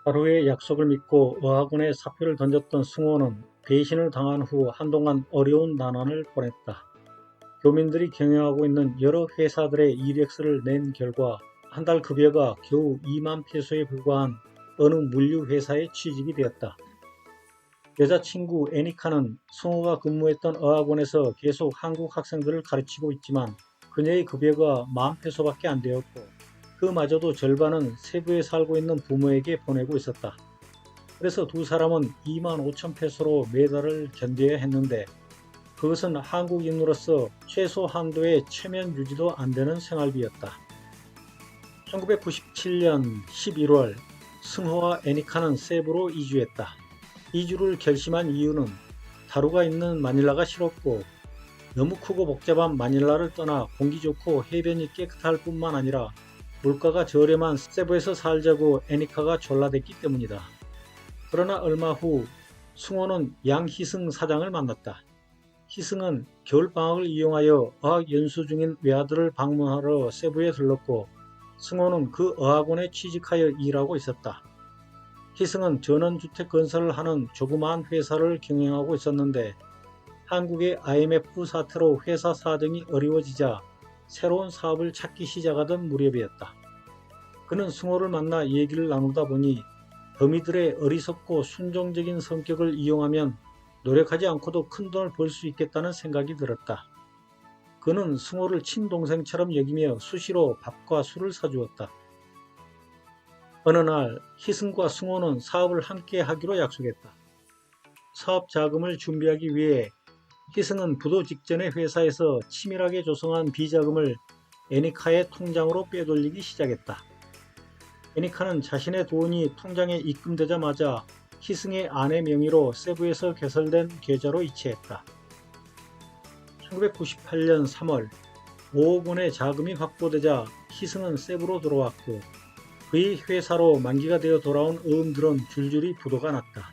하루의 약속을 믿고 어학원에 사표를 던졌던 승호는 배신을 당한 후 한동안 어려운 난환을 보냈다. 교민들이 경영하고 있는 여러 회사들의 이력서를 낸 결과 한 달 급여가 겨우 2만 페소에 불과한 어느 물류회사에 취직이 되었다. 여자친구 애니카는 승호가 근무했던 어학원에서 계속 한국 학생들을 가르치고 있지만 그녀의 급여가 10,000페소밖에 안 되었고 그마저도 절반은 세부에 살고 있는 부모에게 보내고 있었다. 그래서 두 사람은 25,000페소로 매달을 견뎌야 했는데 그것은 한국인으로서 최소 한도의 체면 유지도 안 되는 생활비였다. 1997년 11월 승호와 애니카는 세부로 이주했다. 이주를 결심한 이유는 다루가 있는 마닐라가 싫었고 너무 크고 복잡한 마닐라를 떠나 공기 좋고 해변이 깨끗할 뿐만 아니라 물가가 저렴한 세부에서 살자고 애니카가 졸라댔기 때문이다. 그러나 얼마 후 승호는 양희승 사장을 만났다. 희승은 겨울방학을 이용하여 어학연수 중인 외아들을 방문하러 세부에 들렀고 승호는 그 어학원에 취직하여 일하고 있었다. 희승은 전원주택 건설을 하는 조그마한 회사를 경영하고 있었는데 한국의 IMF 사태로 회사 사정이 어려워지자 새로운 사업을 찾기 시작하던 무렵이었다. 그는 승호를 만나 얘기를 나누다 보니 더미들의 어리석고 순종적인 성격을 이용하면 노력하지 않고도 큰돈을 벌 수 있겠다는 생각이 들었다. 그는 승호를 친동생처럼 여기며 수시로 밥과 술을 사주었다. 어느 날 희승과 승호는 사업을 함께 하기로 약속했다. 사업 자금을 준비하기 위해 희승은 부도 직전의 회사에서 치밀하게 조성한 비자금을 애니카의 통장으로 빼돌리기 시작했다. 애니카는 자신의 돈이 통장에 입금되자마자 희승의 아내 명의로 세부에서 개설된 계좌로 이체했다. 1998년 3월 5억 원의 자금이 확보되자 희승은 세부로 들어왔고 그의 회사로 만기가 되어 돌아온 어음들은 줄줄이 부도가 났다.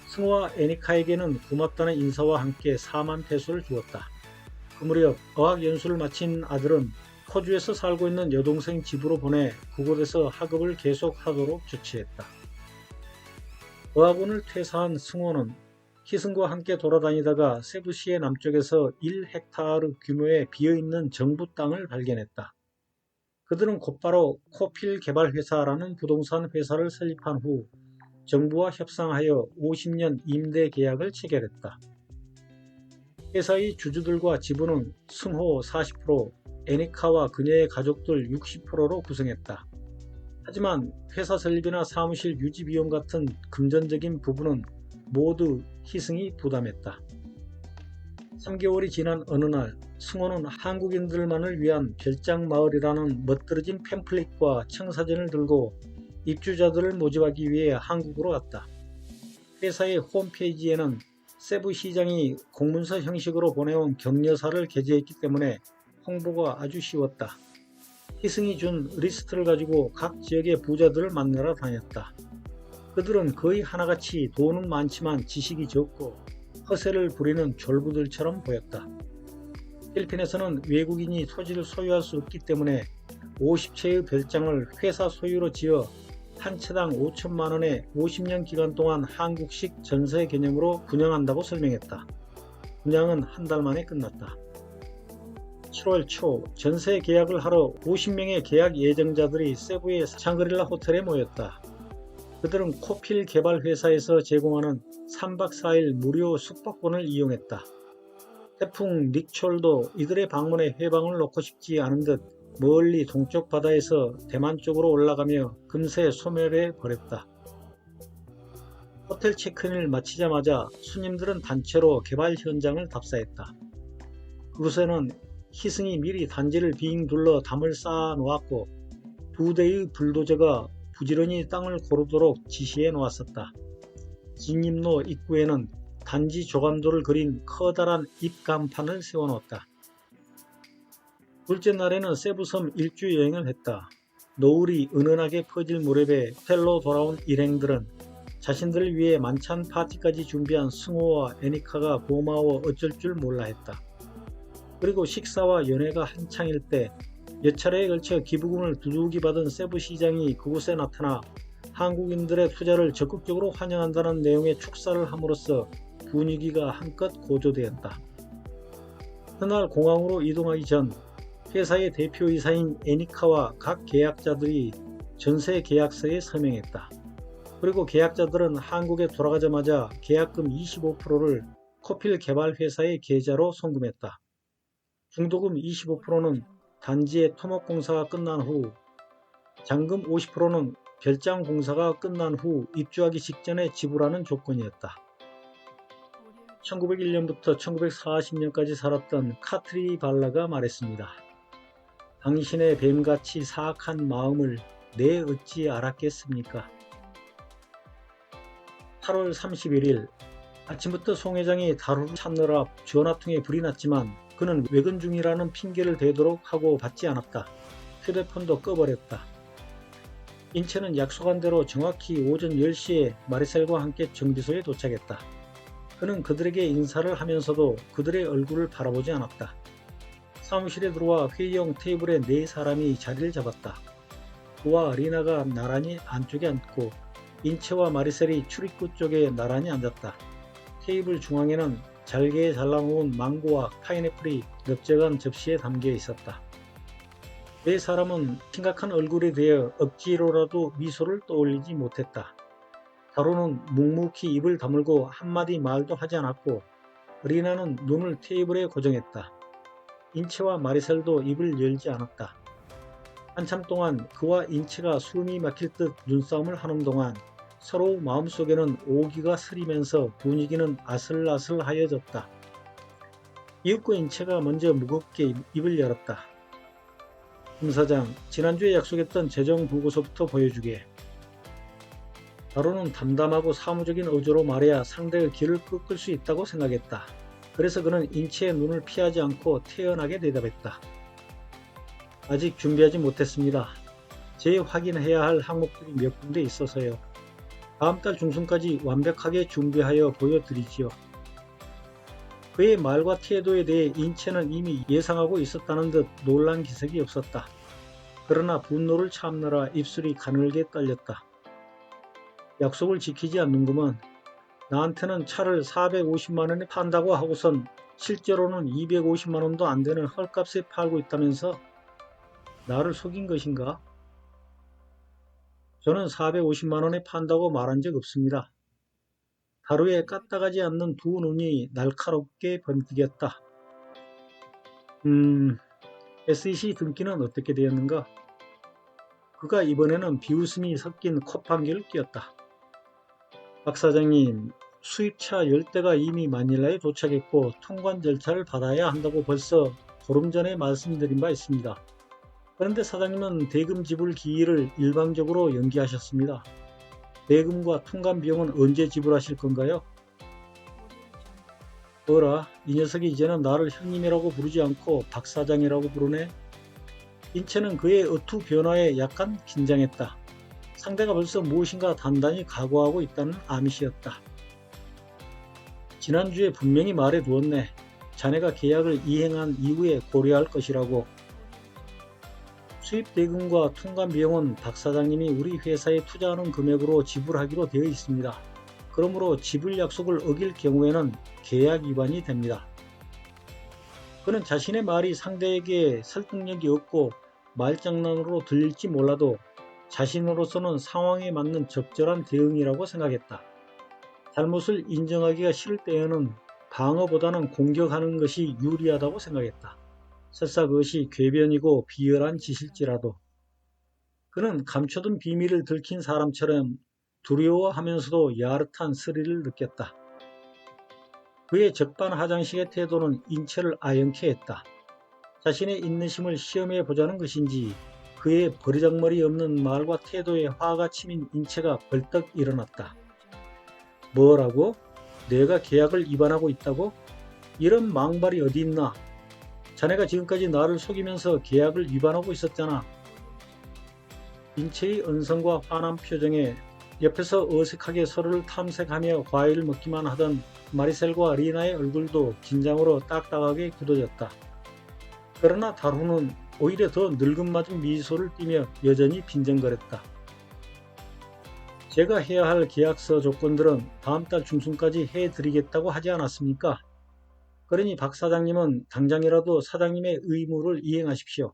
승호와 애니카에게는 고맙다는 인사와 함께 4만 페소를 주었다. 그 무렵 어학연수를 마친 아들은 호주에서 살고 있는 여동생 집으로 보내 그곳에서 학업을 계속하도록 조치했다. 어학원을 퇴사한 승호는 희승과 함께 돌아다니다가 세부시의 남쪽에서 1헥타르 규모의 비어있는 정부 땅을 발견했다. 그들은 곧바로 코필개발회사라는 부동산 회사를 설립한 후 정부와 협상하여 50년 임대 계약을 체결했다. 회사의 주주들과 지분은 승호 40%, 애니카와 그녀의 가족들 60%로 구성했다. 하지만 회사 설립이나 사무실 유지 비용 같은 금전적인 부분은 모두 희승이 부담했다. 3개월이 지난 어느 날 승호는 한국인들만을 위한 별장마을이라는 멋들어진 팸플릿과 청사진을 들고 입주자들을 모집하기 위해 한국으로 왔다. 회사의 홈페이지에는 세부시장이 공문서 형식으로 보내온 격려사를 게재했기 때문에 홍보가 아주 쉬웠다. 희승이 준 리스트를 가지고 각 지역의 부자들을 만나러 다녔다. 그들은 거의 하나같이 돈은 많지만 지식이 적고 허세를 부리는 졸부들처럼 보였다. 필리핀에서는 외국인이 토지를 소유할 수 없기 때문에 50채의 별장을 회사 소유로 지어 한 채당 5천만 원에 50년 기간 동안 한국식 전세 개념으로 분양한다고 설명했다. 분양은 한 달 만에 끝났다. 7월 초 전세 계약을 하러 50명의 계약 예정자들이 세부의 샹그릴라 호텔에 모였다. 그들은 코필 개발 회사에서 제공하는 3박 4일 무료 숙박권을 이용했다. 태풍 닉촐도 이들의 방문에 해방을 놓고 싶지 않은 듯 멀리 동쪽 바다에서 대만 쪽으로 올라가며 금세 소멸해 버렸다. 호텔 체크인을 마치자마자 손님들은 단체로 개발 현장을 답사했다. 그곳에는 희승이 미리 단지를 빙 둘러 담을 쌓아 놓았고 2대의 불도저가 부지런히 땅을 고르도록 지시해 놓았었다. 진입로 입구에는 단지 조감도를 그린 커다란 입간판을 세워놓았다. 둘째 날에는 세부섬 일주 여행을 했다. 노을이 은은하게 퍼질 무렵에 호텔로 돌아온 일행들은 자신들을 위해 만찬 파티까지 준비한 승호와 애니카가 고마워 어쩔 줄 몰라 했다. 그리고 식사와 연회가 한창일 때 몇 차례에 걸쳐 기부금을 두둑이 받은 세부 시장이 그곳에 나타나 한국인들의 투자를 적극적으로 환영한다는 내용의 축사를 함으로써 분위기가 한껏 고조되었다. 그날 공항으로 이동하기 전 회사의 대표이사인 애니카와 각 계약자들이 전세 계약서에 서명했다. 그리고 계약자들은 한국에 돌아가자마자 계약금 25%를 코필 개발 회사의 계좌로 송금했다. 중도금 25%는 단지의 토목 공사가 끝난 후, 잔금 50%는 별장 공사가 끝난 후 입주하기 직전에 지불하는 조건이었다. 1901년부터 1940년까지 살았던 카트리 발라가 말했습니다. 당신의 뱀같이 사악한 마음을 내 어찌 알았겠습니까? 8월 31일 아침부터 송 회장이 다루를 찾느라 전화통에 불이 났지만 그는 외근 중이라는 핑계를 대도록 하고 받지 않았다. 휴대폰도 꺼버렸다. 인체는 약속한 대로 정확히 오전 10시에 마리셀과 함께 정비소에 도착했다. 그는 그들에게 인사를 하면서도 그들의 얼굴을 바라보지 않았다. 사무실에 들어와 회의용 테이블에 4사람이 자리를 잡았다. 그와 리나가 나란히 안쪽에 앉고 인체와 마리셀이 출입구 쪽에 나란히 앉았다. 테이블 중앙에는 잘게 잘라놓은 망고와 파인애플이 넓적한 접시에 담겨 있었다. 4사람은 심각한 얼굴에 대해 억지로라도 미소를 떠올리지 못했다. 다루는 묵묵히 입을 다물고 한마디 말도 하지 않았고 리나는 눈을 테이블에 고정했다. 인체와 마리셀도 입을 열지 않았다. 한참 동안 그와 인체가 숨이 막힐 듯 눈싸움을 하는 동안 서로 마음속에는 오기가 스리면서 분위기는 아슬아슬하여졌다. 이윽고 인체가 먼저 무겁게 입을 열었다. 김 사장, 지난주에 약속했던 재정 보고서부터 보여주게. 다루는 담담하고 사무적인 어조로 말해야 상대의 길을 꺾을 수 있다고 생각했다. 그래서 그는 인체의 눈을 피하지 않고 태연하게 대답했다. 아직 준비하지 못했습니다. 재확인해야 할 항목들이 몇 군데 있어서요. 다음 달 중순까지 완벽하게 준비하여 보여드리지요. 그의 말과 태도에 대해 인체는 이미 예상하고 있었다는 듯 놀란 기색이 없었다. 그러나 분노를 참느라 입술이 가늘게 떨렸다. 약속을 지키지 않는구먼. 나한테는 차를 450만원에 판다고 하고선 실제로는 250만원도 안 되는 헐값에 팔고 있다면서 나를 속인 것인가? 저는 450만원에 판다고 말한 적 없습니다. 하루에 까딱하지 않는 두 눈이 날카롭게 번뜩였다. SEC 등기는 어떻게 되었는가? 그가 이번에는 비웃음이 섞인 콧방귀를 뀌었다. 박 사장님, 수입차 10대가 이미 마닐라에 도착했고 통관 절차를 받아야 한다고 벌써 보름 전에 말씀드린 바 있습니다. 그런데 사장님은 대금 지불 기일을 일방적으로 연기하셨습니다. 대금과 통관 비용은 언제 지불하실 건가요? 어라, 이 녀석이 이제는 나를 형님이라고 부르지 않고 박 사장이라고 부르네. 인체는 그의 어투 변화에 약간 긴장했다. 상대가 벌써 무엇인가 단단히 각오하고 있다는 아미시였다. 지난주에 분명히 말해두었네. 자네가 계약을 이행한 이후에 고려할 것이라고. 수입 대금과 통관 비용은 박 사장님이 우리 회사에 투자하는 금액으로 지불하기로 되어 있습니다. 그러므로 지불 약속을 어길 경우에는 계약 위반이 됩니다. 그는 자신의 말이 상대에게 설득력이 없고 말장난으로 들릴지 몰라도 자신으로서는 상황에 맞는 적절한 대응이라고 생각했다. 잘못을 인정하기가 싫을 때에는 방어보다는 공격하는 것이 유리하다고 생각했다. 설사 그것이 궤변이고 비열한 짓일지라도. 그는 감춰둔 비밀을 들킨 사람처럼 두려워하면서도 야릇한 스릴을 느꼈다. 그의 적반하장식의 태도는 인체를 아연케 했다. 자신의 인내심을 시험해보자는 것인지 그의 버리장머리 없는 말과 태도에 화가 치민 인체가 벌떡 일어났다. 뭐라고? 내가 계약을 위반하고 있다고? 이런 망발이 어디 있나? 자네가 지금까지 나를 속이면서 계약을 위반하고 있었잖아. 인체의 언성과 화난 표정에 옆에서 어색하게 서로를 탐색하며 과일을 먹기만 하던 마리셀과 리나의 얼굴도 긴장으로 딱딱하게 굳어졌다. 그러나 다루는 오히려 더 늙은맞은 미소를 띠며 여전히 빈정거렸다. 제가 해야 할 계약서 조건들은 다음 달 중순까지 해드리겠다고 하지 않았습니까? 그러니 박 사장님은 당장이라도 사장님의 의무를 이행하십시오.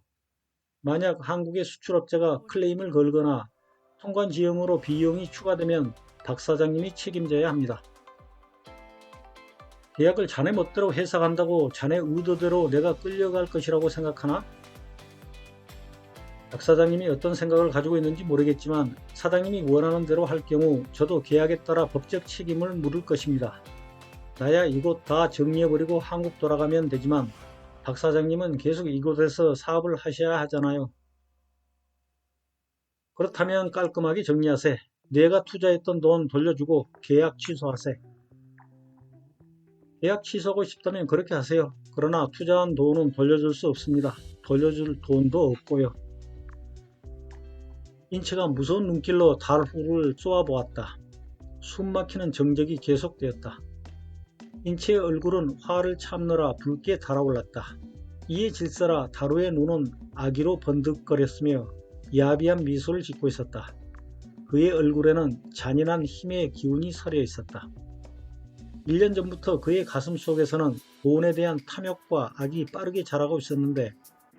만약 한국의 수출업자가 클레임을 걸거나 통관지형으로 비용이 추가되면 박 사장님이 책임져야 합니다. 계약을 자네 멋대로 해석한다고 자네 의도대로 내가 끌려갈 것이라고 생각하나? 박 사장님이 어떤 생각을 가지고 있는지 모르겠지만 사장님이 원하는 대로 할 경우 저도 계약에 따라 법적 책임을 물을 것입니다. 나야 이곳 다 정리해버리고 한국 돌아가면 되지만 박 사장님은 계속 이곳에서 사업을 하셔야 하잖아요. 그렇다면 깔끔하게 정리하세. 내가 투자했던 돈 돌려주고 계약 취소하세. 계약 취소하고 싶다면 그렇게 하세요. 그러나 투자한 돈은 돌려줄 수 없습니다. 돌려줄 돈도 없고요. 인체가 무서운 눈길로 달후를 쏘아보았다. 숨막히는 정적이 계속되었다. 인체의 얼굴은 화를 참느라 붉게 달아올랐다. 이에 질서라 다루의 눈은 아기로 번득거렸으며 야비한 미소를 짓고 있었다. 그의 얼굴에는 잔인한 힘의 기운이 서려 있었다. 1년 전부터 그의 가슴 속에서는 돈에 대한 탐욕과 악이 빠르게 자라고 있었는데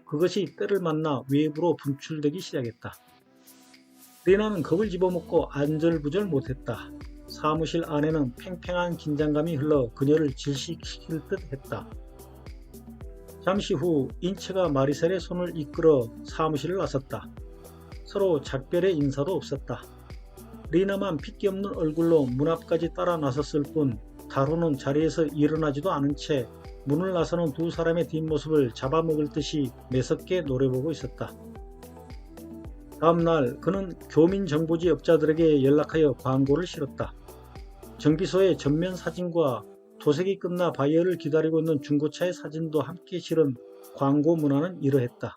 그것이 때를 만나 외부로 분출되기 시작했다. 리나는 겁을 집어먹고 안절부절 못했다. 사무실 안에는 팽팽한 긴장감이 흘러 그녀를 질식시킬 듯 했다. 잠시 후 인체가 마리셀의 손을 이끌어 사무실을 나섰다. 서로 작별의 인사도 없었다. 리나만 핏기 없는 얼굴로 문 앞까지 따라 나섰을 뿐 다루는 자리에서 일어나지도 않은 채 문을 나서는 두 사람의 뒷모습을 잡아먹을 듯이 매섭게 노려보고 있었다. 다음날 그는 교민정보지 업자들에게 연락하여 광고를 실었다. 정비소의 전면 사진과 도색이 끝나 바이어를 기다리고 있는 중고차의 사진도 함께 실은 광고 문화는 이러했다.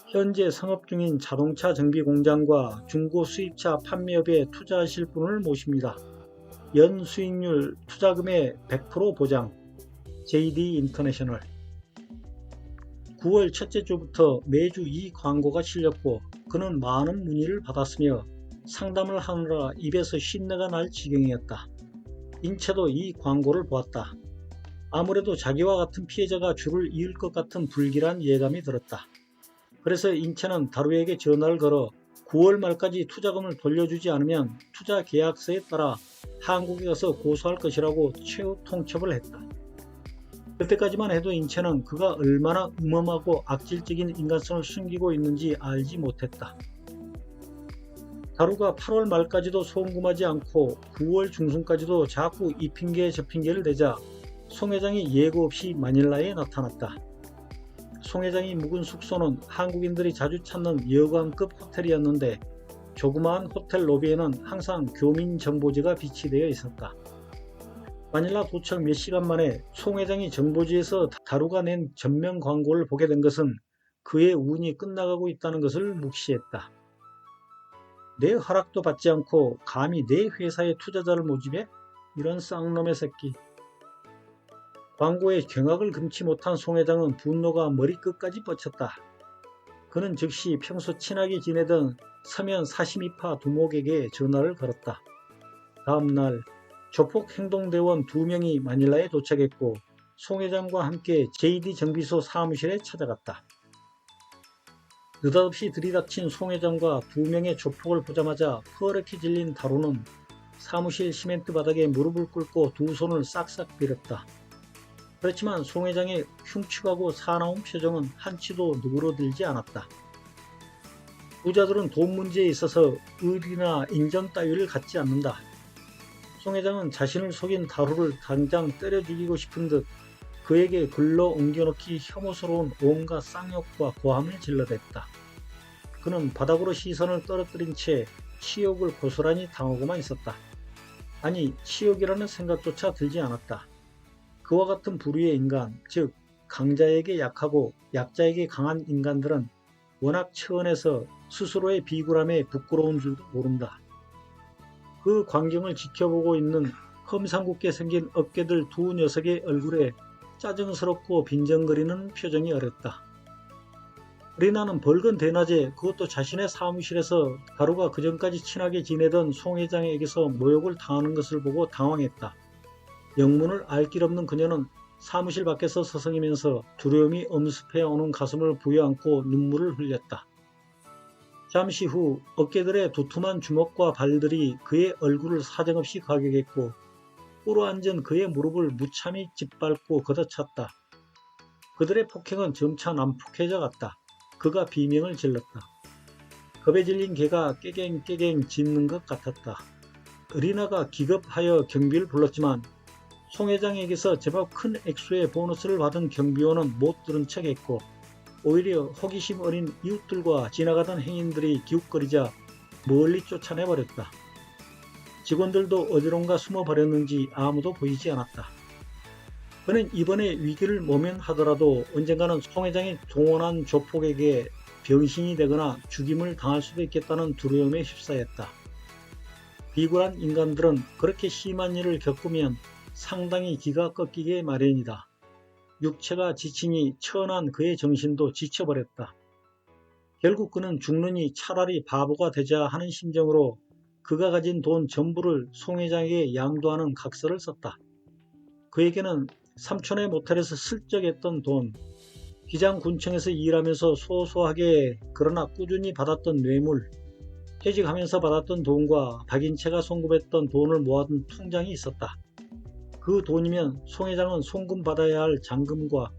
현재 성업 중인 자동차 정비 공장과 중고 수입차 판매업에 투자하실 분을 모십니다. 연 수익률 투자금의 100% 보장. JD 인터내셔널. 9월 첫째 주부터 매주 이 광고가 실렸고 그는 많은 문의를 받았으며 상담을 하느라 입에서 쉰내가 날 지경이었다. 인체도 이 광고를 보았다. 아무래도 자기와 같은 피해자가 줄을 이을 것 같은 불길한 예감이 들었다. 그래서 인체는 다루에게 전화를 걸어 9월 말까지 투자금을 돌려주지 않으면 투자 계약서에 따라 한국에 가서 고소할 것이라고 최후 통첩을 했다. 그때까지만 해도 인체는 그가 얼마나 음험하고 악질적인 인간성을 숨기고 있는지 알지 못했다. 다루가 8월 말까지도 송금하지 않고 9월 중순까지도 자꾸 이 핑계 저 핑계를 대자 송 회장이 예고 없이 마닐라에 나타났다. 송 회장이 묵은 숙소는 한국인들이 자주 찾는 여관급 호텔이었는데 조그마한 호텔 로비에는 항상 교민 정보지가 비치되어 있었다. 마닐라 도착 몇 시간 만에 송 회장이 정보지에서 다루가 낸 전면 광고를 보게 된 것은 그의 운이 끝나가고 있다는 것을 묵시했다. 내 허락도 받지 않고 감히 내 회사에 투자자를 모집해? 이런 쌍놈의 새끼. 광고에 경악을 금치 못한 송 회장은 분노가 머리끝까지 뻗쳤다. 그는 즉시 평소 친하게 지내던 서면 사시미파 두목에게 전화를 걸었다. 다음날 조폭 행동대원 2명이 마닐라에 도착했고 송 회장과 함께 JD 정비소 사무실에 찾아갔다. 느닷없이 들이닥친 송 회장과 2명의 조폭을 보자마자 허옇게 질린 다루는 사무실 시멘트 바닥에 무릎을 꿇고 두 손을 싹싹 빌었다. 그렇지만 송 회장의 흉측하고 사나운 표정은 한치도 누그러들지 않았다. 부자들은 돈 문제에 있어서 의리나 인정 따위를 갖지 않는다. 송 회장은 자신을 속인 다루를 당장 때려 죽이고 싶은 듯 그에게 글러 옮겨놓기 혐오스러운 온갖 쌍욕과 고함을 질러댔다. 그는 바닥으로 시선을 떨어뜨린 채 치욕을 고스란히 당하고만 있었다. 아니, 치욕이라는 생각조차 들지 않았다. 그와 같은 부류의 인간, 즉 강자에게 약하고 약자에게 강한 인간들은 워낙 처언해서 스스로의 비굴함에 부끄러운 줄도 모른다. 그 광경을 지켜보고 있는 험상궂게 생긴 어깨들 두 녀석의 얼굴에 짜증스럽고 빈정거리는 표정이 어렸다. 리나는 벌건 대낮에 그것도 자신의 사무실에서 하루가 그전까지 친하게 지내던 송 회장에게서 모욕을 당하는 것을 보고 당황했다. 영문을 알 길 없는 그녀는 사무실 밖에서 서성이면서 두려움이 엄습해오는 가슴을 부여안고 눈물을 흘렸다. 잠시 후 어깨들의 두툼한 주먹과 발들이 그의 얼굴을 사정없이 가격했고 꿇어앉은 그의 무릎을 무참히 짓밟고 걷어찼다. 그들의 폭행은 점차 난폭해져 갔다. 그가 비명을 질렀다. 겁에 질린 개가 깨갱깨갱 짖는 것 같았다. 리나가 기겁하여 경비를 불렀지만 송 회장에게서 제법 큰 액수의 보너스를 받은 경비원은 못 들은 척했고 오히려 호기심 어린 이웃들과 지나가던 행인들이 기웃거리자 멀리 쫓아내버렸다. 직원들도 어디론가 숨어버렸는지 아무도 보이지 않았다. 그는 이번에 위기를 모면하더라도 언젠가는 송 회장이 동원한 조폭에게 병신이 되거나 죽임을 당할 수도 있겠다는 두려움에 휩싸였다. 비굴한 인간들은 그렇게 심한 일을 겪으면 상당히 기가 꺾이게 마련이다. 육체가 지치니 천한 그의 정신도 지쳐버렸다. 결국 그는 죽느니 차라리 바보가 되자 하는 심정으로 그가 가진 돈 전부를 송 회장에게 양도하는 각서를 썼다. 그에게는 삼촌의 모텔에서 슬쩍 했던 돈, 기장군청에서 일하면서 소소하게 그러나 꾸준히 받았던 뇌물, 퇴직하면서 받았던 돈과 박인채가 송금했던 돈을 모아둔 통장이 있었다. 그 돈이면 송 회장은 송금받아야 할 잔금과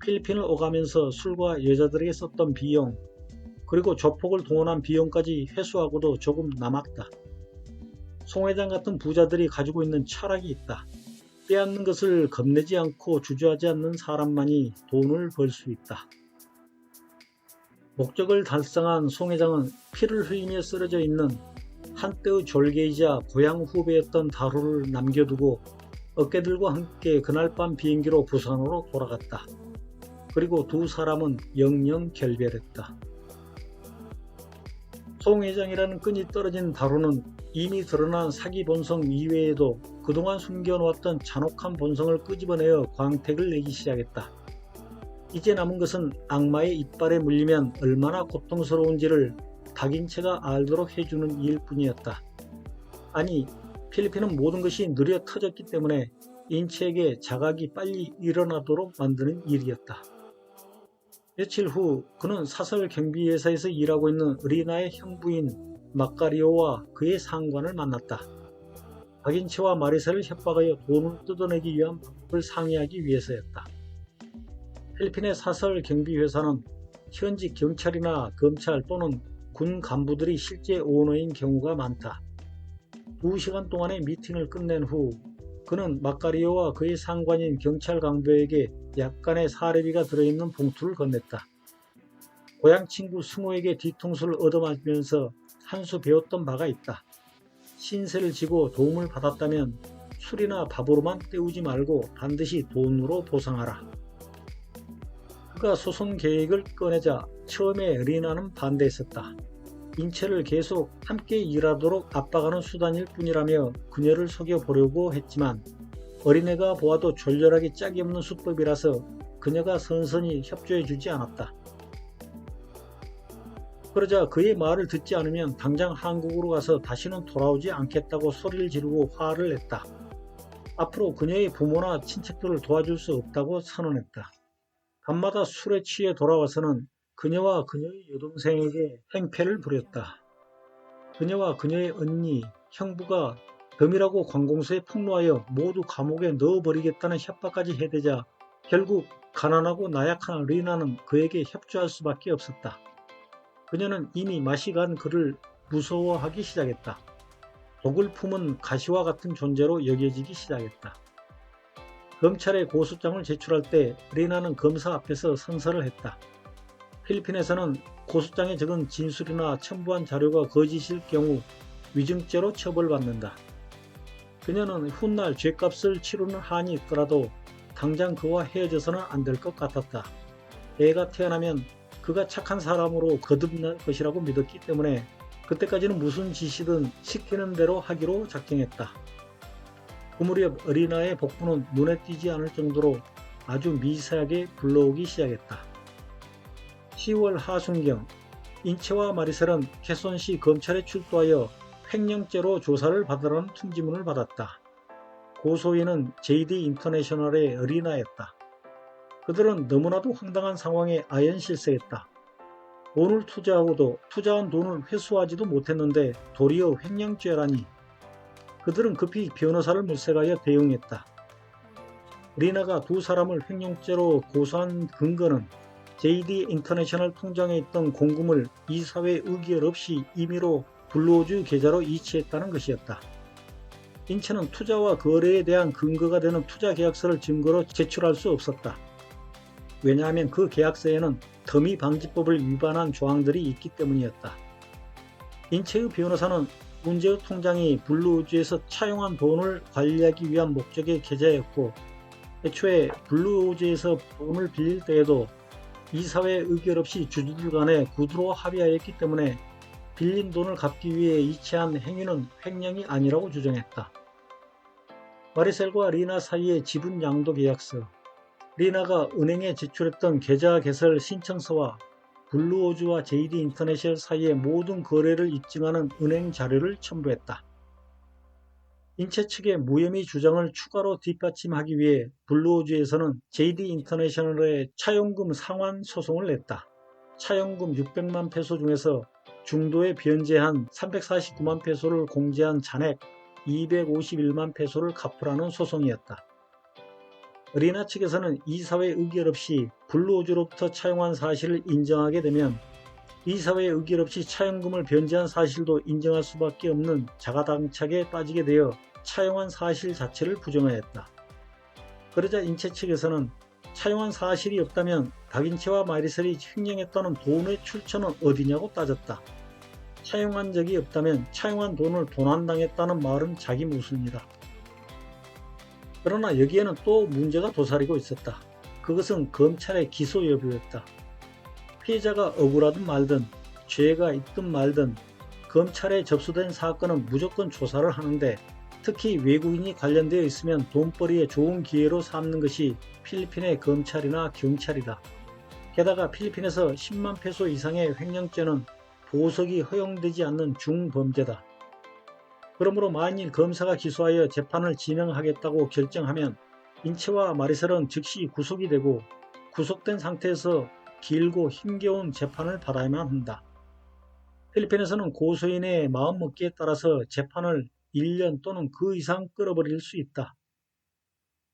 필리핀을 오가면서 술과 여자들에게 썼던 비용, 그리고 조폭을 동원한 비용까지 회수하고도 조금 남았다. 송 회장 같은 부자들이 가지고 있는 철학이 있다. 빼앗는 것을 겁내지 않고 주저하지 않는 사람만이 돈을 벌 수 있다. 목적을 달성한 송 회장은 피를 흘리며 쓰러져 있는 한때의 졸개이자 고향 후배였던 다루를 남겨두고 어깨들과 함께 그날 밤 비행기로 부산으로 돌아갔다. 그리고 두 사람은 영영 결별했다. 송 회장이라는 끈이 떨어진 다루는 이미 드러난 사기 본성 이외에도 그동안 숨겨놓았던 잔혹한 본성을 끄집어내어 광택을 내기 시작했다. 이제 남은 것은 악마의 이빨에 물리면 얼마나 고통스러운지를 박인채가 알도록 해주는 일 뿐이었다. 아니, 필리핀은 모든 것이 느려 터졌기 때문에 인체에게 자각이 빨리 일어나도록 만드는 일이었다. 며칠 후 그는 사설 경비회사에서 일하고 있는 리나의 형부인 마카리오와 그의 상관을 만났다. 박인채와 마리사를 협박하여 돈을 뜯어내기 위한 방법을 상의하기 위해서였다. 필리핀의 사설 경비회사는 현지 경찰이나 검찰 또는 군 간부들이 실제 오너인 경우가 많다. 2시간 동안의 미팅을 끝낸 후 그는 마카리오와 그의 상관인 경찰 강도에게 약간의 사례비가 들어있는 봉투를 건넸다. 고향 친구 승호에게 뒤통수를 얻어맞으면서 한 수 배웠던 바가 있다. 신세를 지고 도움을 받았다면 술이나 밥으로만 때우지 말고 반드시 돈으로 보상하라. 그가 소송 계획을 꺼내자 처음에 리나는 반대했었다. 인체를 계속 함께 일하도록 압박하는 수단일 뿐이라며 그녀를 속여보려고 했지만 어린애가 보아도 졸렬하게 짝이 없는 수법이라서 그녀가 선선히 협조해주지 않았다. 그러자 그의 말을 듣지 않으면 당장 한국으로 가서 다시는 돌아오지 않겠다고 소리를 지르고 화를 냈다. 앞으로 그녀의 부모나 친척들을 도와줄 수 없다고 선언했다. 밤마다 술에 취해 돌아와서는 그녀와 그녀의 여동생에게 행패를 부렸다. 그녀와 그녀의 언니, 형부가 덤이라고 관공서에 폭로하여 모두 감옥에 넣어버리겠다는 협박까지 해대자 결국 가난하고 나약한 리나는 그에게 협조할 수밖에 없었다. 그녀는 이미 맛이 간 그를 무서워하기 시작했다. 독을 품은 가시와 같은 존재로 여겨지기 시작했다. 검찰에 고소장을 제출할 때 리나는 검사 앞에서 선서를 했다. 필리핀에서는 고소장에 적은 진술이나 첨부한 자료가 거짓일 경우 위증죄로 처벌받는다. 그녀는 훗날 죗값을 치르는 한이 있더라도 당장 그와 헤어져서는 안 될 것 같았다. 애가 태어나면 그가 착한 사람으로 거듭날 것이라고 믿었기 때문에 그때까지는 무슨 짓이든 시키는 대로 하기로 작정했다. 그 무렵 리나의 복부는 눈에 띄지 않을 정도로 아주 미세하게 불러오기 시작했다. 10월 하순경 인채와 마리셀은 캐손시 검찰에 출두하여 횡령죄로 조사를 받으라는 통지문을 받았다. 고소인은 JD 인터내셔널의 리나였다. 그들은 너무나도 황당한 상황에 아연실세했다. 돈을 투자하고도 투자한 돈을 회수하지도 못했는데 도리어 횡령죄라니. 그들은 급히 변호사를 물색하여 대응했다. 리나가 두 사람을 횡령죄로 고소한 근거는 JD 인터내셔널 통장에 있던 공금을 이사회 의결 없이 임의로 블루오즈 계좌로 이체했다는 것이었다. 인체는 투자와 거래에 대한 근거가 되는 투자계약서를 증거로 제출할 수 없었다. 왜냐하면 그 계약서에는 더미 방지법을 위반한 조항들이 있기 때문이었다. 인체의 변호사는 문제의 통장이 블루오즈에서 차용한 돈을 관리하기 위한 목적의 계좌였고 애초에 블루오즈에서 돈을 빌릴 때에도 이사회 의결 없이 주주들 간에 구두로 합의하였기 때문에 빌린 돈을 갚기 위해 이체한 행위는 횡령이 아니라고 주장했다. 마리셀과 리나 사이의 지분 양도 계약서, 리나가 은행에 제출했던 계좌 개설 신청서와 블루오즈와 JD 인터내셔널 사이의 모든 거래를 입증하는 은행 자료를 첨부했다. 인체 측의 무혐의 주장을 추가로 뒷받침하기 위해 블루오즈에서는 JD 인터내셔널의 차용금 상환 소송을 냈다. 차용금 600만 페소 중에서 중도에 변제한 349만 페소를 공제한 잔액 251만 페소를 갚으라는 소송이었다. 리나 측에서는 이사회 의결 없이 블루오즈로부터 차용한 사실을 인정하게 되면 이사회 의결 없이 차용금을 변제한 사실도 인정할 수밖에 없는 자가당착에 빠지게 되어 차용한 사실 자체를 부정하였다. 그러자 인체 측에서는 차용한 사실이 없다면 박인채와 마리셀이 횡령했다는 돈의 출처는 어디냐고 따졌다. 차용한 적이 없다면 차용한 돈을 도난당했다는 말은 자기 무술이다. 그러나 여기에는 또 문제가 도사리고 있었다. 그것은 검찰의 기소 여부였다. 피해자가 억울하든 말든 죄가 있든 말든 검찰에 접수된 사건은 무조건 조사를 하는데 특히 외국인이 관련되어 있으면 돈벌이의 좋은 기회로 삼는 것이 필리핀의 검찰이나 경찰이다. 게다가 필리핀에서 10만 페소 이상의 횡령죄는 보석이 허용되지 않는 중범죄다. 그러므로 만일 검사가 기소하여 재판을 진행하겠다고 결정하면 인체와 마리셀은 즉시 구속이 되고 구속된 상태에서 길고 힘겨운 재판을 받아야만 한다. 필리핀에서는 고소인의 마음먹기에 따라서 재판을 1년 또는 그 이상 끌어버릴 수 있다.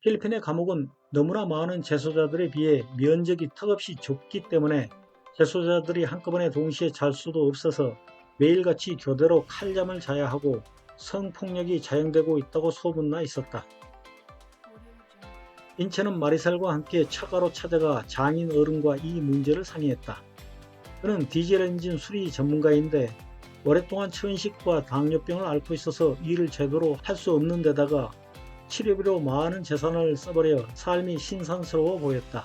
필리핀의 감옥은 너무나 많은 재소자들에 비해 면적이 턱없이 좁기 때문에 재소자들이 한꺼번에 동시에 잘 수도 없어서 매일같이 교대로 칼잠을 자야 하고 성폭력이 자행되고 있다고 소문나 있었다. 인체는 마리셀과 함께 처가로 찾아가 장인 어른과 이 문제를 상의했다. 그는 디젤 엔진 수리 전문가인데 오랫동안 천식과 당뇨병을 앓고 있어서 일을 제대로 할 수 없는 데다가 치료비로 많은 재산을 써버려 삶이 신선스러워 보였다.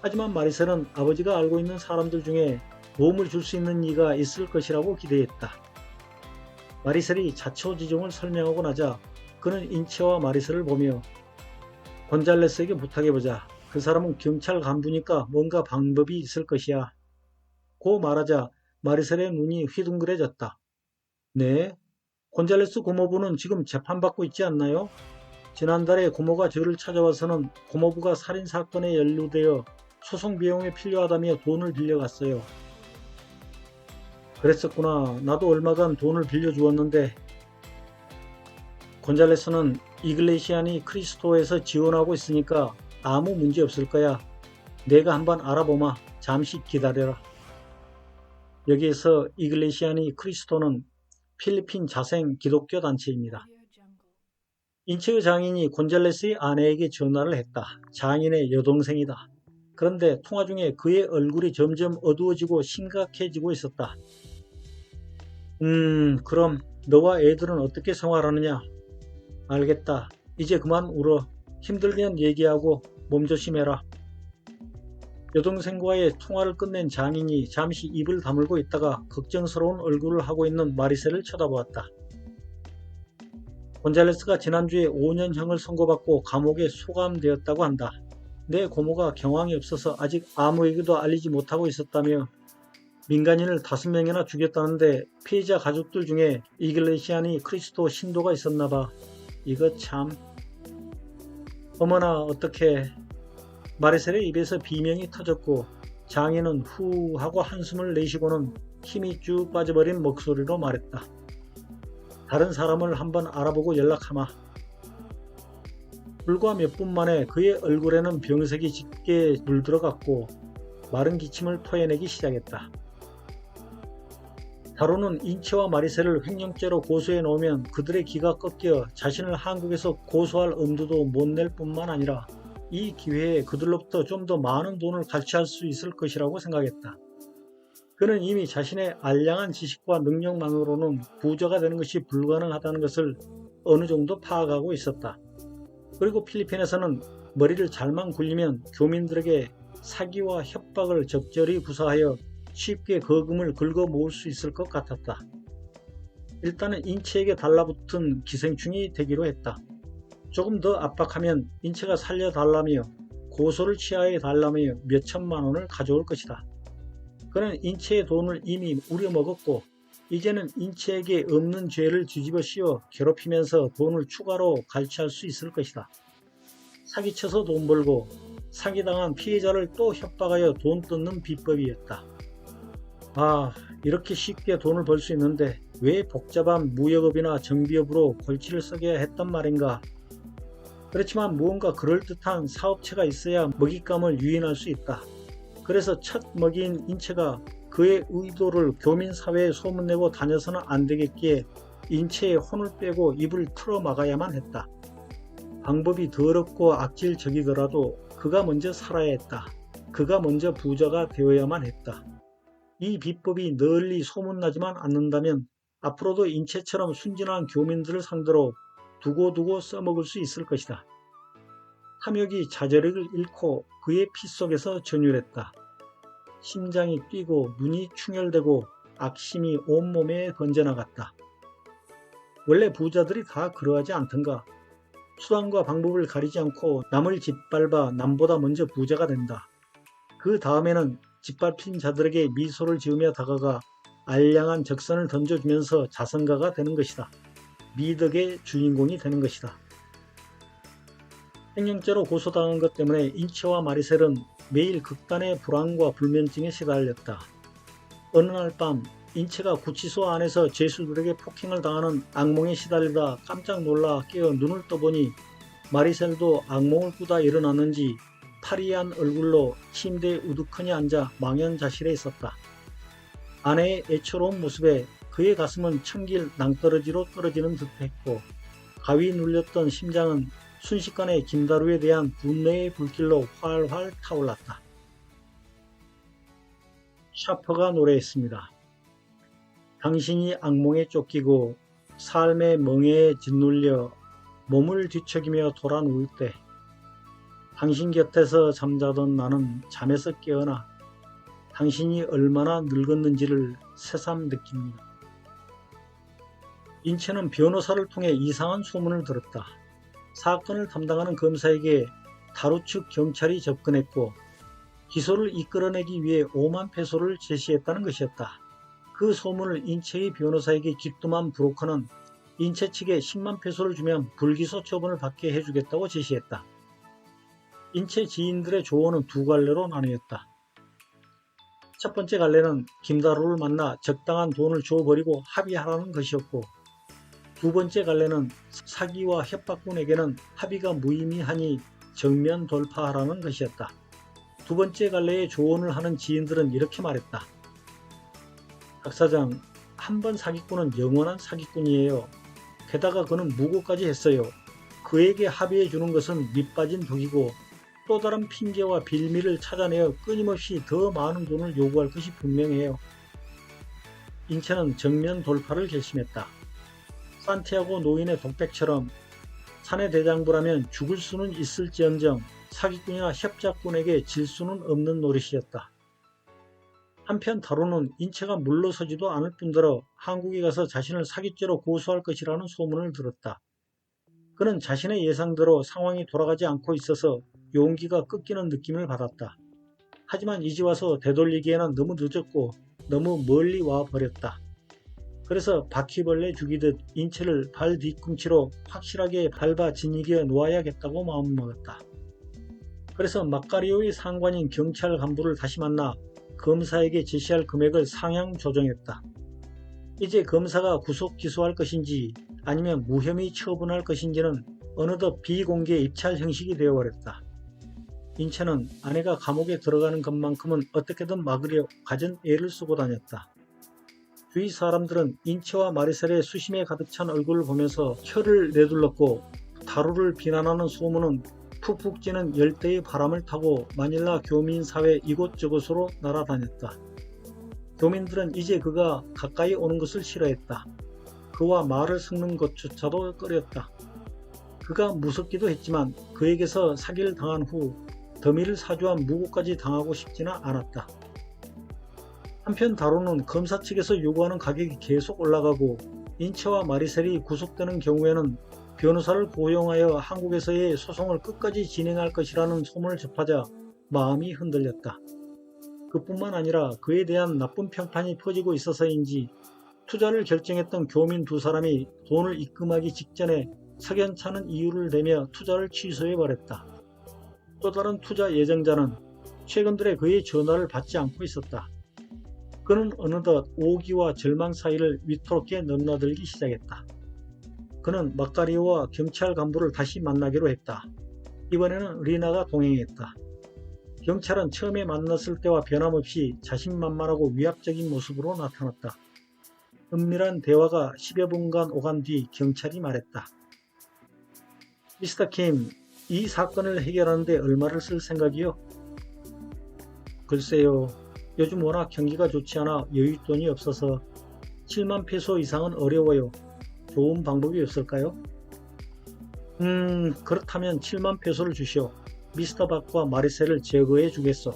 하지만 마리셀은 아버지가 알고 있는 사람들 중에 도움을 줄 수 있는 이가 있을 것이라고 기대했다. 마리셀이 자초지종을 설명하고 나자 그는 인체와 마리셀을 보며 곤잘레스에게 부탁해보자. 그 사람은 경찰 간부니까 뭔가 방법이 있을 것이야. 고 말하자 마리셀의 눈이 휘둥그레졌다. 네? 곤잘레스 고모부는 지금 재판받고 있지 않나요? 지난달에 고모가 저를 찾아와서는 고모부가 살인사건에 연루되어 소송 비용이 필요하다며 돈을 빌려갔어요. 그랬었구나. 나도 얼마간 돈을 빌려주었는데 곤잘레스는 이글레시아니 크리스토에서 지원하고 있으니까 아무 문제 없을 거야. 내가 한번 알아보마. 잠시 기다려라. 여기에서 이글레시아니 크리스토는 필리핀 자생 기독교 단체입니다. 인체의 장인이 곤잘레스의 아내에게 전화를 했다. 장인의 여동생이다. 그런데 통화 중에 그의 얼굴이 점점 어두워지고 심각해지고 있었다. 그럼 너와 애들은 어떻게 생활하느냐? 알겠다. 이제 그만 울어. 힘들면 얘기하고 몸조심해라. 여동생과의 통화를 끝낸 장인이 잠시 입을 다물고 있다가 걱정스러운 얼굴을 하고 있는 마리셀을 쳐다보았다. 곤잘레스가 지난주에 5년형을 선고받고 감옥에 수감되었다고 한다. 내 고모가 경황이 없어서 아직 아무에게도 알리지 못하고 있었다며 민간인을 5명이나 죽였다는데 피해자 가족들 중에 이글레시아니 크리스도 신도가 있었나봐. 이거 참. 어머나 어떡해. 마르셀의 입에서 비명이 터졌고 장인은 후 하고 한숨을 내쉬고는 힘이 쭉 빠져버린 목소리로 말했다. 다른 사람을 한번 알아보고 연락하마. 불과 몇 분 만에 그의 얼굴에는 병색이 짙게 물들어갔고 마른 기침을 토해내기 시작했다. 다루는 인체와 마리셀을 횡령죄로 고소해 놓으면 그들의 기가 꺾여 자신을 한국에서 고소할 엄두도 못 낼 뿐만 아니라 이 기회에 그들로부터 좀 더 많은 돈을 갈취할 수 있을 것이라고 생각했다. 그는 이미 자신의 알량한 지식과 능력만으로는 부자가 되는 것이 불가능하다는 것을 어느 정도 파악하고 있었다. 그리고 필리핀에서는 머리를 잘만 굴리면 교민들에게 사기와 협박을 적절히 구사하여 쉽게 거금을 긁어 모을 수 있을 것 같았다. 일단은 인체에게 달라붙은 기생충이 되기로 했다. 조금 더 압박하면 인체가 살려달라며 고소를 취하해 달라며 몇천만 원을 가져올 것이다. 그는 인체의 돈을 이미 우려먹었고 이제는 인체에게 없는 죄를 뒤집어 씌워 괴롭히면서 돈을 추가로 갈취할 수 있을 것이다. 사기쳐서 돈 벌고 사기당한 피해자를 또 협박하여 돈 뜯는 비법이었다. 아, 이렇게 쉽게 돈을 벌 수 있는데 왜 복잡한 무역업이나 정비업으로 골치를 썩여야 했단 말인가. 그렇지만 무언가 그럴듯한 사업체가 있어야 먹잇감을 유인할 수 있다. 그래서 첫 먹이인 인체가 그의 의도를 교민사회에 소문내고 다녀서는 안 되겠기에 인체에 혼을 빼고 입을 틀어 막아야만 했다. 방법이 더럽고 악질적이더라도 그가 먼저 살아야 했다. 그가 먼저 부자가 되어야만 했다. 이 비법이 널리 소문나지만 않는다면 앞으로도 인체처럼 순진한 교민들을 상대로 두고두고 써먹을 수 있을 것이다. 탐욕이 자제력을 잃고 그의 피 속에서 전율했다. 심장이 뛰고 눈이 충혈되고 악심이 온몸에 번져나갔다. 원래 부자들이 다 그러하지 않던가. 수단과 방법을 가리지 않고 남을 짓밟아 남보다 먼저 부자가 된다. 그 다음에는 짓밟힌 자들에게 미소를 지으며 다가가 알량한 적선을 던져주면서 자선가가 되는 것이다. 미덕의 주인공이 되는 것이다. 횡령죄로 고소당한 것 때문에 인체와 마리셀은 매일 극단의 불안과 불면증에 시달렸다. 어느 날 밤 인체가 구치소 안에서 죄수들에게 폭행을 당하는 악몽에 시달리다 깜짝 놀라 깨어 눈을 떠보니 마리셀도 악몽을 꾸다 일어났는지 파리한 얼굴로 침대에 우두커니 앉아 망연자실해 있었다. 아내의 애처로운 모습에 그의 가슴은 천길 낭떠러지로 떨어지는 듯했고 가위 눌렸던 심장은 순식간에 김다루에 대한 분노의 불길로 활활 타올랐다. 샤퍼가 노래했습니다. 당신이 악몽에 쫓기고 삶의 멍에에 짓눌려 몸을 뒤척이며 돌아 누울 때 당신 곁에서 잠자던 나는 잠에서 깨어나 당신이 얼마나 늙었는지를 새삼 느낍니다. 인체는 변호사를 통해 이상한 소문을 들었다. 사건을 담당하는 검사에게 다루 측 경찰이 접근했고 기소를 이끌어내기 위해 5만 페소를 제시했다는 것이었다. 그 소문을 인체의 변호사에게 귀뚱한 브로커는 인체 측에 10만 페소를 주면 불기소 처분을 받게 해주겠다고 제시했다. 인체 지인들의 조언은 두 갈래로 나뉘었다. 첫 번째 갈래는 김다루를 만나 적당한 돈을 줘버리고 합의하라는 것이었고 두 번째 갈래는 사기와 협박꾼에게는 합의가 무의미하니 정면 돌파하라는 것이었다. 두 번째 갈래의 조언을 하는 지인들은 이렇게 말했다. 박 사장, 한 번 사기꾼은 영원한 사기꾼이에요. 게다가 그는 무고까지 했어요. 그에게 합의해 주는 것은 밑빠진 독이고 또 다른 핑계와 빌미를 찾아내어 끊임없이 더 많은 돈을 요구할 것이 분명해요. 인체는 정면 돌파를 결심했다. 산티아고 노인의 독백처럼 사내 대장부라면 죽을 수는 있을지언정 사기꾼이나 협작꾼에게 질 수는 없는 노릇이었다. 한편 다루는 인체가 물러서지도 않을 뿐더러 한국에 가서 자신을 사기죄로 고소할 것이라는 소문을 들었다. 그는 자신의 예상대로 상황이 돌아가지 않고 있어서 용기가 꺾이는 느낌을 받았다. 하지만 이제 와서 되돌리기에는 너무 늦었고 너무 멀리 와 버렸다. 그래서 바퀴벌레 죽이듯 인체를 발 뒤꿈치로 확실하게 밟아 지니겨 놓아야겠다고 마음먹었다. 그래서 마카리오의 상관인 경찰 간부를 다시 만나 검사에게 제시할 금액을 상향 조정했다. 이제 검사가 구속 기소할 것인지 아니면 무혐의 처분할 것인지는 어느덧 비공개 입찰 형식이 되어버렸다. 인체는 아내가 감옥에 들어가는 것만큼은 어떻게든 막으려 갖은 애를 쓰고 다녔다. 주위 사람들은 인체와 마리셀의 수심에 가득 찬 얼굴을 보면서 혀를 내둘렀고 다루를 비난하는 소문은 푹푹 찌는 열대의 바람을 타고 마닐라 교민사회 이곳저곳으로 날아다녔다. 교민들은 이제 그가 가까이 오는 것을 싫어했다. 그와 말을 섞는 것조차도 꺼렸다. 그가 무섭기도 했지만 그에게서 사기를 당한 후 더미를 사주한 무고까지 당하고 싶지는 않았다. 한편 다루는 검사 측에서 요구하는 가격이 계속 올라가고 인체와 마리셀이 구속되는 경우에는 변호사를 고용하여 한국에서의 소송을 끝까지 진행할 것이라는 소문을 접하자 마음이 흔들렸다. 그뿐만 아니라 그에 대한 나쁜 평판이 퍼지고 있어서인지 투자를 결정했던 교민 두 사람이 돈을 입금하기 직전에 석연찮은 이유를 대며 투자를 취소해버렸다. 또 다른 투자 예정자는 최근 들에 그의 전화를 받지 않고 있었다. 그는 어느덧 오기와 절망 사이를 위태롭게 넘나들기 시작했다. 그는 마카리오와 경찰 간부를 다시 만나기로 했다. 이번에는 리나가 동행했다. 경찰은 처음에 만났을 때와 변함없이 자신만만하고 위압적인 모습으로 나타났다. 은밀한 대화가 10여 분간 오간 뒤 경찰이 말했다. 미스터 킴, 이 사건을 해결하는데 얼마를 쓸 생각이요? 글쎄요. 요즘 워낙 경기가 좋지 않아 여윳돈이 없어서 7만 페소 이상은 어려워요. 좋은 방법이 없을까요? 그렇다면 7만 페소를 주시오. 미스터 박과 마리셀을 제거해 주겠소.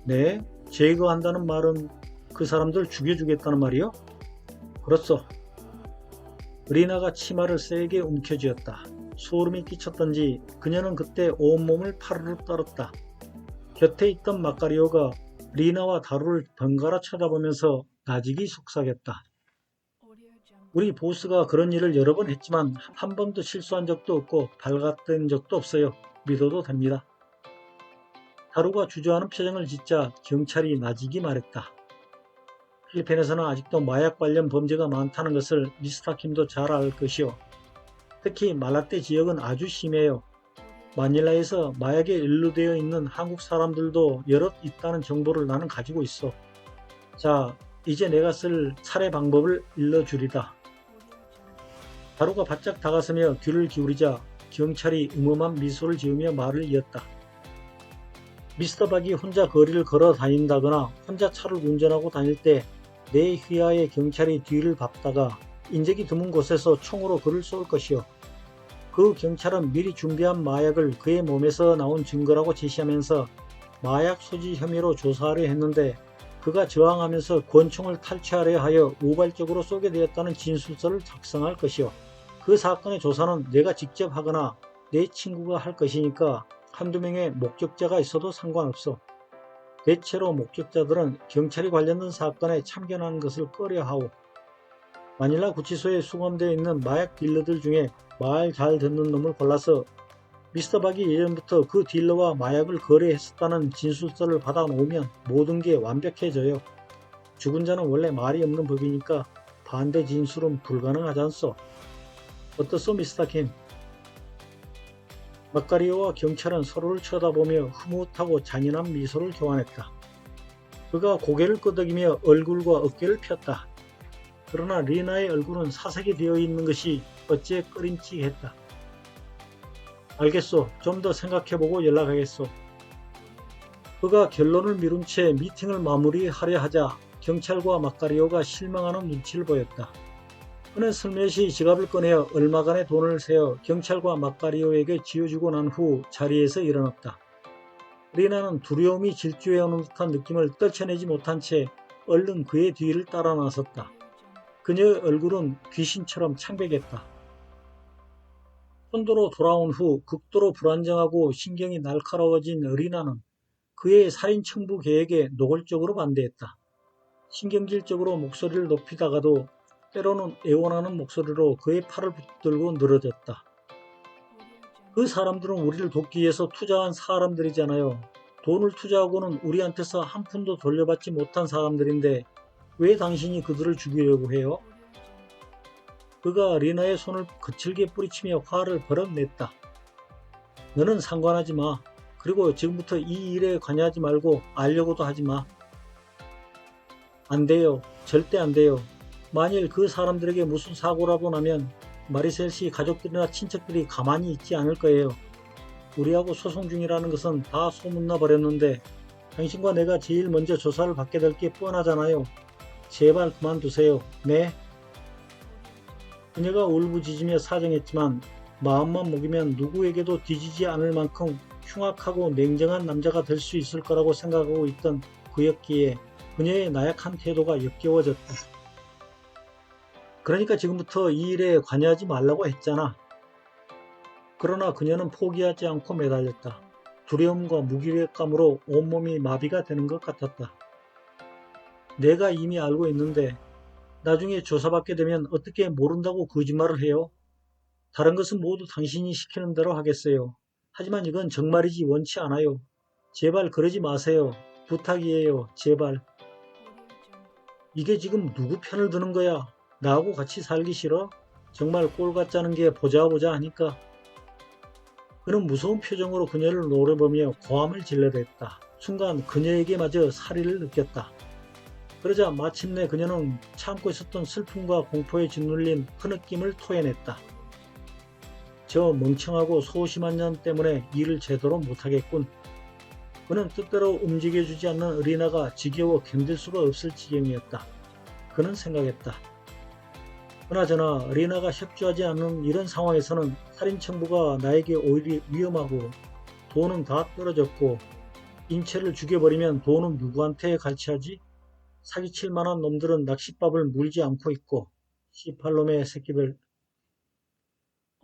네? 제거한다는 말은 그 사람들 죽여주겠다는 말이요? 그렇소. 리나가 치마를 세게 움켜쥐었다. 소름이 끼쳤던지 그녀는 그때 온몸을 파르르 떨었다. 곁에 있던 마카리오가 리나와 다루를 번갈아 쳐다보면서 나직이 속삭였다. 우리 보스가 그런 일을 여러 번 했지만 한 번도 실수한 적도 없고 발각된 적도 없어요. 믿어도 됩니다. 다루가 주저하는 표정을 짓자 경찰이 나직이 말했다. 필리핀에서는 아직도 마약 관련 범죄가 많다는 것을 미스터 킴도 잘 알 것이요. 특히 말라떼 지역은 아주 심해요. 마닐라에서 마약에 연루되어 있는 한국 사람들도 여럿 있다는 정보를 나는 가지고 있어. 자, 이제 내가 쓸 살해 방법을 일러주리다. 다루가 바짝 다가서며 귀를 기울이자 경찰이 음험한 미소를 지으며 말을 이었다. 미스터 박이 혼자 거리를 걸어 다닌다거나 혼자 차를 운전하고 다닐 때 내 휘하에 경찰이 뒤를 밟다가 인적이 드문 곳에서 총으로 그를 쏠 것이요. 그 경찰은 미리 준비한 마약을 그의 몸에서 나온 증거라고 제시하면서 마약 소지 혐의로 조사하려 했는데 그가 저항하면서 권총을 탈취하려 하여 우발적으로 쏘게 되었다는 진술서를 작성할 것이요. 그 사건의 조사는 내가 직접 하거나 내 친구가 할 것이니까 한두 명의 목격자가 있어도 상관없어. 대체로 목격자들은 경찰이 관련된 사건에 참견하는 것을 꺼려하오. 마닐라 구치소에 수감되어 있는 마약 딜러들 중에 말 잘 듣는 놈을 골라서 미스터 박이 예전부터 그 딜러와 마약을 거래했었다는 진술서를 받아놓으면 모든 게 완벽해져요. 죽은 자는 원래 말이 없는 법이니까 반대 진술은 불가능하지 않소. 어떻소 미스터 킴? 마카리오와 경찰은 서로를 쳐다보며 흐뭇하고 잔인한 미소를 교환했다. 그가 고개를 끄덕이며 얼굴과 어깨를 폈다. 그러나 리나의 얼굴은 사색이 되어 있는 것이 어찌 꺼림칙했다. 알겠소. 좀 더 생각해보고 연락하겠소. 그가 결론을 미룬 채 미팅을 마무리하려 하자 경찰과 마카리오가 실망하는 눈치를 보였다. 그는 슬며시 지갑을 꺼내어 얼마간의 돈을 세어 경찰과 마카리오에게 쥐어주고 난 후 자리에서 일어났다. 리나는 두려움이 질주해오는 듯한 느낌을 떨쳐내지 못한 채 얼른 그의 뒤를 따라 나섰다. 그녀의 얼굴은 귀신처럼 창백했다. 폰도로 돌아온 후 극도로 불안정하고 신경이 날카로워진 리나는 그의 살인 청부 계획에 노골적으로 반대했다. 신경질적으로 목소리를 높이다가도 때로는 애원하는 목소리로 그의 팔을 붙들고 늘어졌다. 그 사람들은 우리를 돕기 위해서 투자한 사람들이잖아요. 돈을 투자하고는 우리한테서 한 푼도 돌려받지 못한 사람들인데 왜 당신이 그들을 죽이려고 해요? 그가 리나의 손을 거칠게 뿌리치며 화를 버럭 냈다. 너는 상관하지 마. 그리고 지금부터 이 일에 관여하지 말고 알려고도 하지 마. 안 돼요. 절대 안 돼요. 만일 그 사람들에게 무슨 사고라도 나면 마리셀 씨 가족들이나 친척들이 가만히 있지 않을 거예요. 우리하고 소송 중이라는 것은 다 소문나 버렸는데 당신과 내가 제일 먼저 조사를 받게 될 게 뻔하잖아요. 제발 그만두세요. 네? 그녀가 울부짖으며 사정했지만 마음만 먹이면 누구에게도 뒤지지 않을 만큼 흉악하고 냉정한 남자가 될 수 있을 거라고 생각하고 있던 그였기에 그녀의 나약한 태도가 역겨워졌다. 그러니까 지금부터 이 일에 관여하지 말라고 했잖아. 그러나 그녀는 포기하지 않고 매달렸다. 두려움과 무기력감으로 온몸이 마비가 되는 것 같았다. 내가 이미 알고 있는데 나중에 조사받게 되면 어떻게 모른다고 거짓말을 해요? 다른 것은 모두 당신이 시키는 대로 하겠어요. 하지만 이건 정말이지 원치 않아요. 제발 그러지 마세요. 부탁이에요. 제발. 이게 지금 누구 편을 드는 거야? 나하고 같이 살기 싫어? 정말 꼴 같자는 게 보자 하니까. 그는 무서운 표정으로 그녀를 노려보며 고함을 질러댔다. 순간 그녀에게마저 살의를 느꼈다. 그러자 마침내 그녀는 참고 있었던 슬픔과 공포에 짓눌린 흐느낌을 토해냈다. 저 멍청하고 소심한 년 때문에 일을 제대로 못하겠군. 그는 뜻대로 움직여주지 않는 리나가 지겨워 견딜 수가 없을 지경이었다. 그는 생각했다. 그나저나 리나가 협조하지 않는 이런 상황에서는 살인 청부가 나에게 오히려 위험하고 돈은 다 떨어졌고 인체를 죽여버리면 돈은 누구한테 갈취하지? 사기칠 만한 놈들은 낚싯밥을 물지 않고 있고 18놈의 새끼들.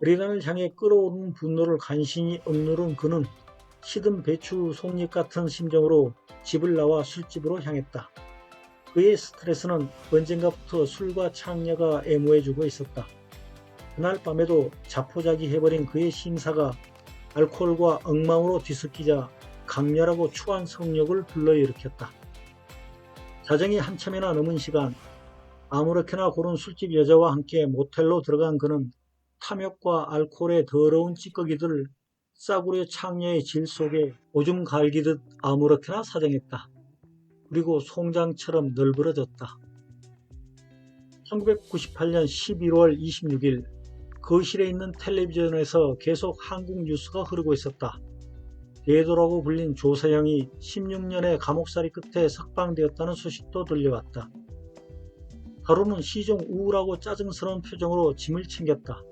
리나를 향해 끓어오르는 분노를 간신히 억누른 그는 시든 배추 속잎 같은 심정으로 집을 나와 술집으로 향했다. 그의 스트레스는 언젠가부터 술과 창녀가 애모해주고 있었다. 그날 밤에도 자포자기해버린 그의 심사가 알코올과 엉망으로 뒤섞이자 강렬하고 추한 성욕을 불러일으켰다. 자정이 한참이나 넘은 시간 아무렇게나 고른 술집 여자와 함께 모텔로 들어간 그는 탐욕과 알코올의 더러운 찌꺼기들을 싸구려 창녀의 질 속에 오줌 갈기듯 아무렇게나 사정했다. 그리고 송장처럼 널브러졌다. 1998년 11월 26일 거실에 있는 텔레비전에서 계속 한국 뉴스가 흐르고 있었다. 대도라고 불린 조서영이 16년의 감옥살이 끝에 석방되었다는 소식도 들려왔다. 하루는 시종 우울하고 짜증스러운 표정으로 짐을 챙겼다.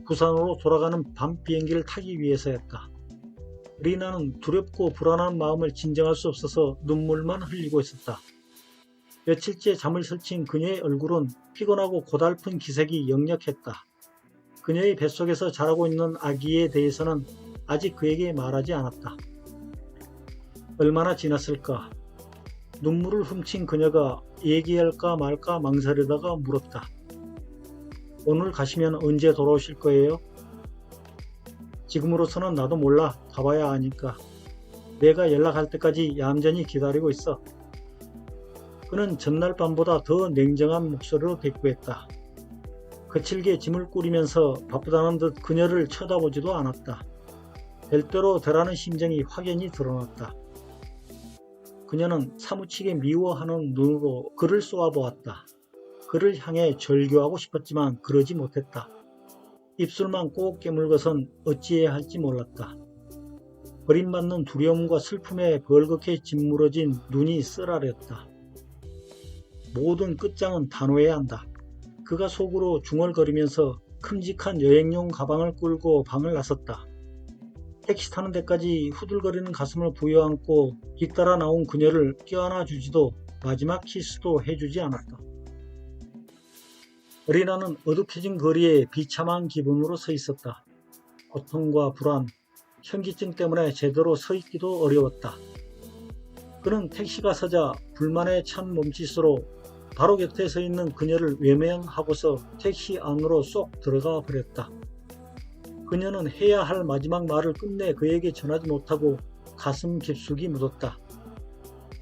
부산으로 돌아가는 밤 비행기를 타기 위해서였다. 리나는 두렵고 불안한 마음을 진정할 수 없어서 눈물만 흘리고 있었다. 며칠째 잠을 설친 그녀의 얼굴은 피곤하고 고달픈 기색이 역력했다. 그녀의 뱃속에서 자라고 있는 아기에 대해서는 아직 그에게 말하지 않았다. 얼마나 지났을까? 눈물을 훔친 그녀가 얘기할까 말까 망설이다가 물었다. 오늘 가시면 언제 돌아오실 거예요? 지금으로서는 나도 몰라. 가봐야 아니까. 내가 연락할 때까지 얌전히 기다리고 있어. 그는 전날 밤보다 더 냉정한 목소리로 대꾸했다. 거칠게 짐을 꾸리면서 바쁘다는 듯 그녀를 쳐다보지도 않았다. 될 대로 되라는 심정이 확연히 드러났다. 그녀는 사무치게 미워하는 눈으로 그를 쏘아보았다. 그를 향해 절교하고 싶었지만 그러지 못했다. 입술만 꼭 깨물고선 어찌해야 할지 몰랐다. 버림받는 두려움과 슬픔에 벌겋게 짓무러진 눈이 쓰라렸다. 모든 끝장은 단호해야 한다. 그가 속으로 중얼거리면서 큼직한 여행용 가방을 끌고 방을 나섰다. 택시 타는 데까지 후들거리는 가슴을 부여안고 뒤따라 나온 그녀를 껴안아 주지도 마지막 키스도 해주지 않았다. 리나는 어둑해진 거리에 비참한 기분으로 서 있었다. 고통과 불안, 현기증 때문에 제대로 서 있기도 어려웠다. 그는 택시가 서자 불만에 찬 몸짓으로 바로 곁에 서 있는 그녀를 외면하고서 택시 안으로 쏙 들어가 버렸다. 그녀는 해야 할 마지막 말을 끝내 그에게 전하지 못하고 가슴 깊숙이 묻었다.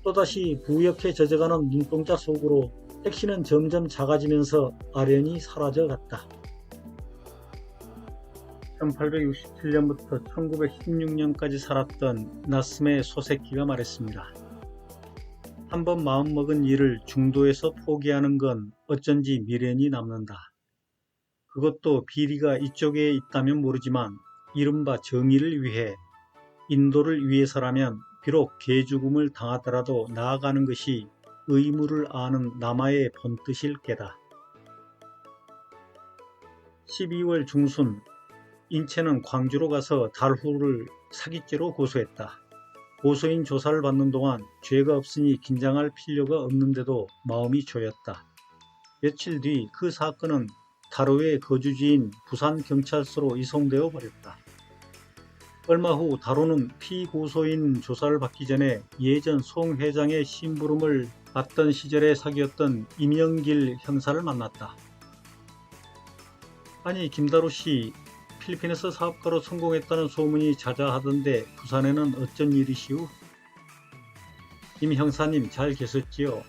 또다시 부옇게 젖어가는 눈동자 속으로 택시는 점점 작아지면서 아련히 사라져갔다. 1867년부터 1916년까지 살았던 나스메 소세키가 말했습니다. 한번 마음먹은 일을 중도에서 포기하는 건 어쩐지 미련이 남는다. 그것도 비리가 이쪽에 있다면 모르지만 이른바 정의를 위해, 인도를 위해서라면 비록 개죽음을 당하더라도 나아가는 것이 의무를 아는 남아의 본뜻일 게다. 12월 중순, 인체는 광주로 가서 달후를 사기죄로 고소했다. 고소인 조사를 받는 동안 죄가 없으니 긴장할 필요가 없는데도 마음이 조였다. 며칠 뒤 그 사건은 다루의 거주지인 부산경찰서로 이송되어 버렸다. 얼마 후 다루는 피고소인 조사를 받기 전에 예전 송 회장의 심부름을 받던 시절에 사귀었던 임영길 형사를 만났다. 아니, 김다루 씨, 필리핀에서 사업가로 성공했다는 소문이 자자하던데 부산에는 어쩐 일이시오? 임 형사님 잘 계셨지요?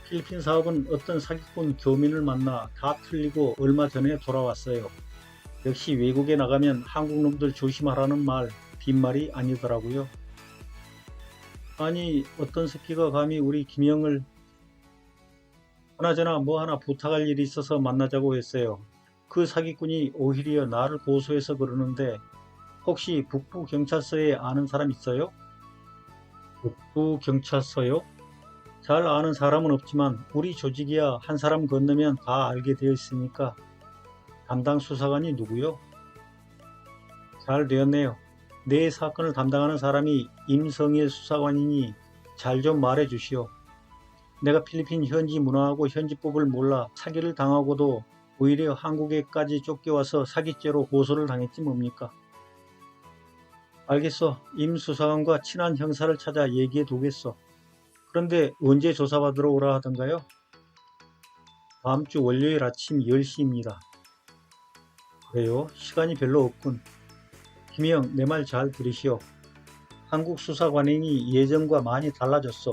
필리핀 사업은 어떤 사기꾼 교민을 만나 다 틀리고 얼마 전에 돌아왔어요. 역시 외국에 나가면 한국 놈들 조심하라는 말 빈말이 아니더라고요. 아니, 어떤 새끼가 감히 우리 김영을... 그나저나 뭐 하나 부탁할 일이 있어서 만나자고 했어요. 그 사기꾼이 오히려 나를 고소해서 그러는데 혹시 북부경찰서에 아는 사람 있어요? 북부경찰서요? 잘 아는 사람은 없지만 우리 조직이야 한 사람 건너면 다 알게 되어 있으니까. 담당 수사관이 누구요? 잘 되었네요. 내 사건을 담당하는 사람이 임성일 수사관이니 잘 좀 말해 주시오. 내가 필리핀 현지 문화하고 현지법을 몰라 사기를 당하고도 오히려 한국에까지 쫓겨와서 사기죄로 고소를 당했지 뭡니까? 알겠어. 임 수사관과 친한 형사를 찾아 얘기해 두겠어. 그런데 언제 조사받으러 오라 하던가요? 다음 주 월요일 아침 10시입니다. 그래요? 시간이 별로 없군. 김영, 내 말 잘 들으시오. 한국 수사관행이 예전과 많이 달라졌어.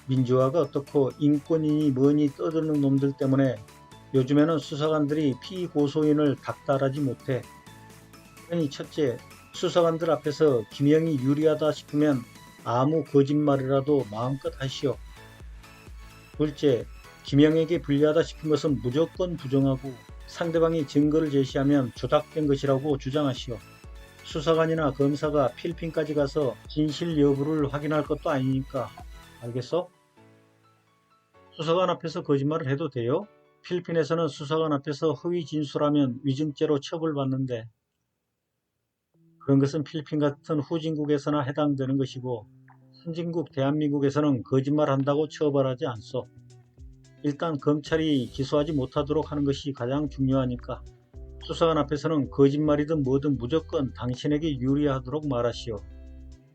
민주화가 어떻고 인권이니 뭐니 떠드는 놈들 때문에 요즘에는 수사관들이 피고소인을 닥달하지 못해. 그러니 첫째, 수사관들 앞에서 김영이 유리하다 싶으면 아무 거짓말이라도 마음껏 하시오. 둘째, 김영에게 불리하다 싶은 것은 무조건 부정하고 상대방이 증거를 제시하면 조작된 것이라고 주장하시오. 수사관이나 검사가 필리핀까지 가서 진실 여부를 확인할 것도 아니니까. 알겠어? 수사관 앞에서 거짓말을 해도 돼요? 필리핀에서는 수사관 앞에서 허위 진술하면 위증죄로 처벌받는데 그런 것은 필리핀 같은 후진국에서나 해당되는 것이고 선진국 대한민국에서는 거짓말한다고 처벌하지 않소. 일단 검찰이 기소하지 못하도록 하는 것이 가장 중요하니까 수사관 앞에서는 거짓말이든 뭐든 무조건 당신에게 유리하도록 말하시오.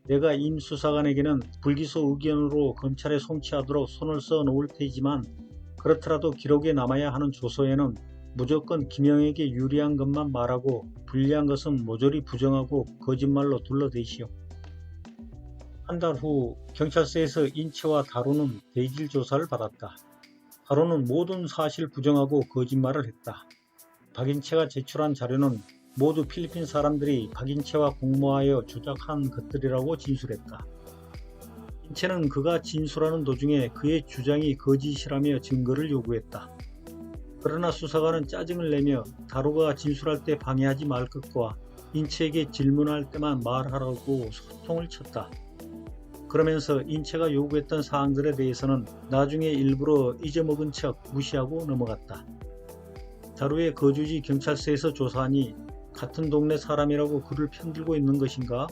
내가 임 수사관에게는 불기소 의견으로 검찰에 송치하도록 손을 써 놓을 테지만 그렇더라도 기록에 남아야 하는 조서에는 무조건 김영에게 유리한 것만 말하고 불리한 것은 모조리 부정하고 거짓말로 둘러대시오. 한 달 후 경찰서에서 인체와 다루는 대질 조사를 받았다. 다루는 모든 사실 부정하고 거짓말을 했다. 박인채가 제출한 자료는 모두 필리핀 사람들이 박인채와 공모하여 조작한 것들이라고 진술했다. 인채는 그가 진술하는 도중에 그의 주장이 거짓이라며 증거를 요구했다. 그러나 수사관은 짜증을 내며 다루가 진술할 때 방해하지 말 것과 인채에게 질문할 때만 말하라고 소통을 쳤다. 그러면서 인채가 요구했던 사항들에 대해서는 나중에 일부러 잊어먹은 척 무시하고 넘어갔다. 다루의 거주지 경찰서에서 조사하니 같은 동네 사람이라고 그를 편들고 있는 것인가?